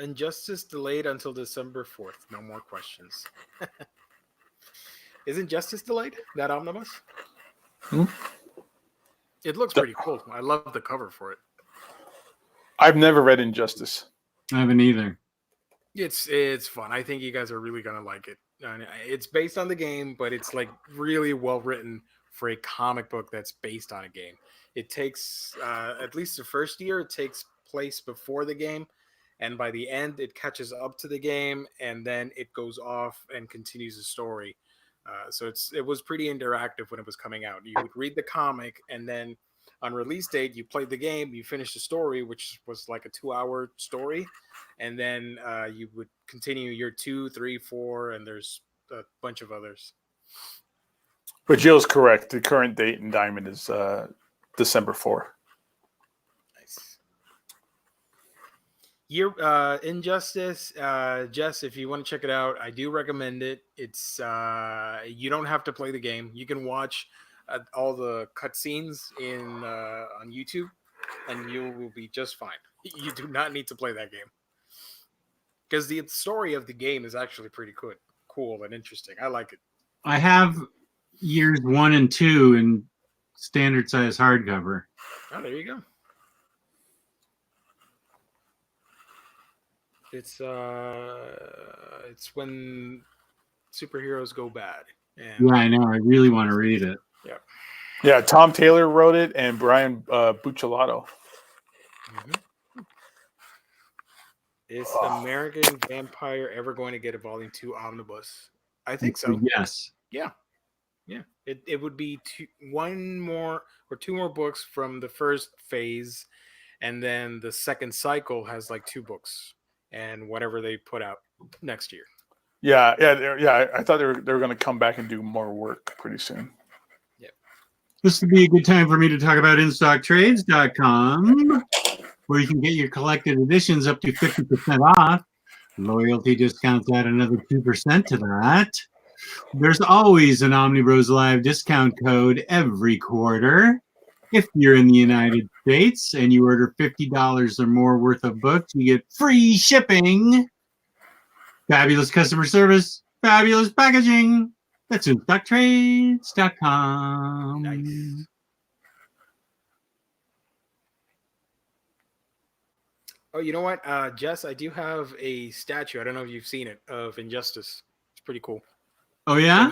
Injustice delayed until December 4th. No more questions. Isn't Justice delayed? That omnibus? It looks pretty cool. I love the cover for it. I've never read Injustice. I haven't either. It's fun. I think you guys are really gonna like it. It's based on the game, but it's like really well written for a comic book that's based on a game. It takes at least the first year. It takes place before the game, and by the end, it catches up to the game, and then it goes off and continues the story. So it was pretty interactive when it was coming out. You would read the comic, and then on release date, you played the game, you finished the story, which was like a 2-hour story, and then you would continue year 2, 3, 4, and there's a bunch of others. But Jill's correct. The current date in Diamond is December 4. Nice. Injustice, Jess, if you want to check it out, I do recommend it. It's you don't have to play the game. You can watch all the cutscenes on YouTube, and you will be just fine. You do not need to play that game because the story of the game is actually pretty good, cool, and interesting. I like it. I have years 1 and 2 in standard size hardcover. Oh, there you go. It's when superheroes go bad. Yeah, I know. I really want to read it. Yeah. Yeah, Tom Taylor wrote it and Brian Buccellato. Mm-hmm. Is American Vampire ever going to get a Volume 2 omnibus? I think so. Yes. Yeah. It would be 2 more books from the first phase, and then the second cycle has like 2 books and whatever they put out next year. Yeah. I thought they were going to come back and do more work pretty soon. Yep. This would be a good time for me to talk about InStockTrades.com, where you can get your collected editions up to 50% off. Loyalty discounts add another 2% to that. There's always an Omnibros Live discount code every quarter. If you're in the United States and you order $50 or more worth of books, you get free shipping. Fabulous customer service, fabulous packaging. That's InStockTrades.com. Nice. Oh, you know what, Jess? I do have a statue. I don't know if you've seen it of Injustice. It's pretty cool. Oh yeah.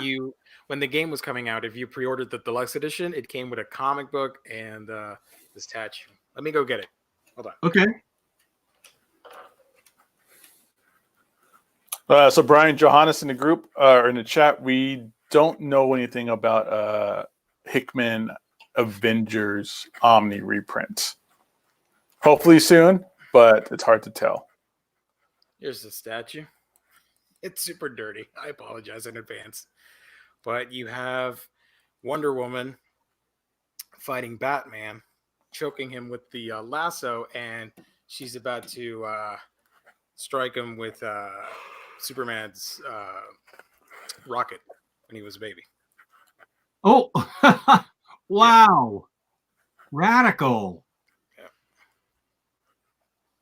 When the game was coming out, if you pre-ordered the deluxe edition, it came with a comic book and the statue. Let me go get it. Hold on. Okay. So Brian Johannes in the group or in the chat, we don't know anything about Hickman Avengers Omni reprint. Hopefully soon, but it's hard to tell. Here's the statue. It's super dirty. I apologize in advance. But you have Wonder Woman fighting Batman, choking him with the lasso, and she's about to strike him with Superman's rocket when he was a baby. Oh, wow. Yeah. Radical.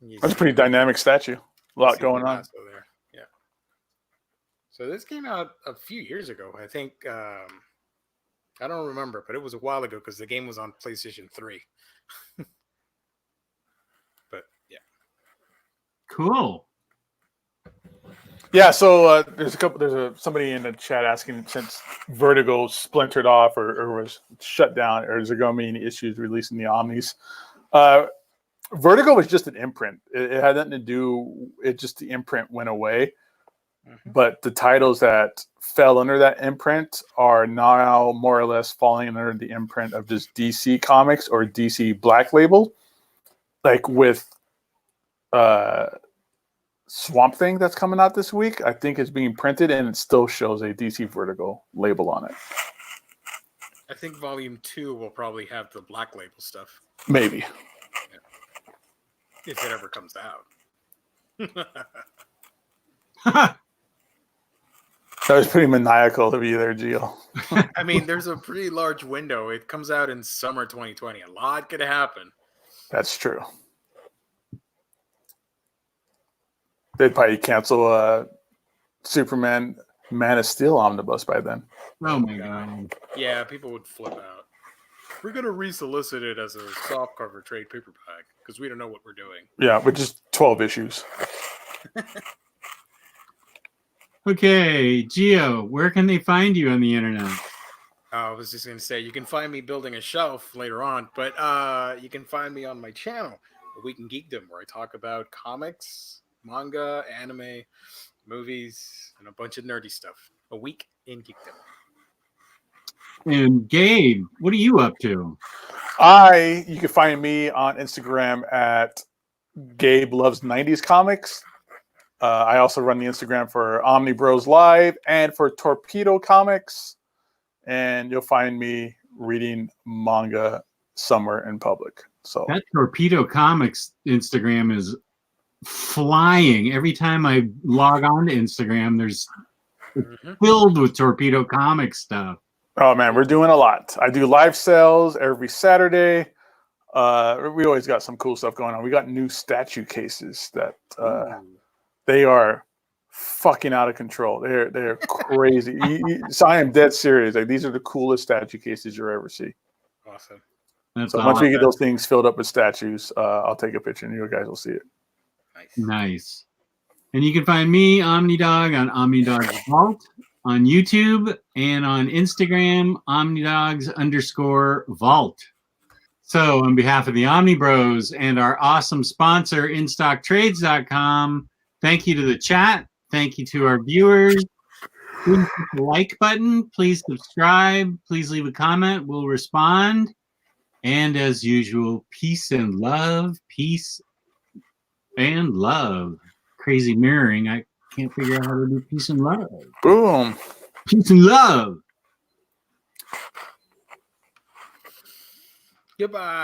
Yeah. That's a pretty dynamic statue. A lot going on. There. Yeah. So this came out a few years ago. I think, I don't remember, but it was a while ago because the game was on PlayStation 3. But yeah. Cool. Yeah, so there's somebody in the chat asking, since Vertigo splintered off or was shut down, or is there going to be any issues releasing the Omnis? Vertigo was just an imprint. It had nothing to do. The imprint went away. Mm-hmm. But the titles that fell under that imprint are now more or less falling under the imprint of just DC Comics or DC Black Label, like with Swamp Thing that's coming out this week. I think it's being printed and it still shows a DC Vertigo label on it. I think Volume 2 will probably have the Black Label stuff. Maybe. Yeah. If it ever comes out. That was pretty maniacal of you there, Gio. I mean, there's a pretty large window. It comes out in summer 2020. A lot could happen. That's true. They'd probably cancel Superman Man of Steel omnibus by then. Oh my god. Yeah, people would flip out. We're going to resolicit it as a softcover trade paperback because we don't know what we're doing. Yeah, which is 12 issues. Okay, Gio, where can they find you on the internet? I was just going to say, you can find me building a shelf later on, but you can find me on my channel, A Week in Geekdom, where I talk about comics, manga, anime, movies, and a bunch of nerdy stuff. A Week in Geekdom. And Gabe, what are you up to? You can find me on Instagram at Gabe Loves 90s Comics. I also run the Instagram for Omnibroslive and for Torpedo Comics. And you'll find me reading manga somewhere in public. So that Torpedo Comics Instagram is flying. Every time I log on to Instagram, there's filled with Torpedo Comics stuff. Oh man, we're doing a lot. I do live sales every Saturday. We always got some cool stuff going on. We got new statue cases that they are fucking out of control. They're crazy. So I am dead serious. Like, these are the coolest statue cases you'll ever see. Awesome. That's so once we get those things filled up with statues, I'll take a picture and you guys will see it. Nice. And you can find me, Omnidog, on Omnidog Vault on YouTube and on Instagram, Omnidogs_Vault. So on behalf of the OmniBros and our awesome sponsor, InStockTrades.com, thank you to the chat. Thank you to our viewers. Please hit the like button. Please subscribe. Please leave a comment. We'll respond. And as usual, peace and love. Peace and love. Crazy mirroring. I can't figure out how to do peace and love. Boom. Peace and love. Goodbye.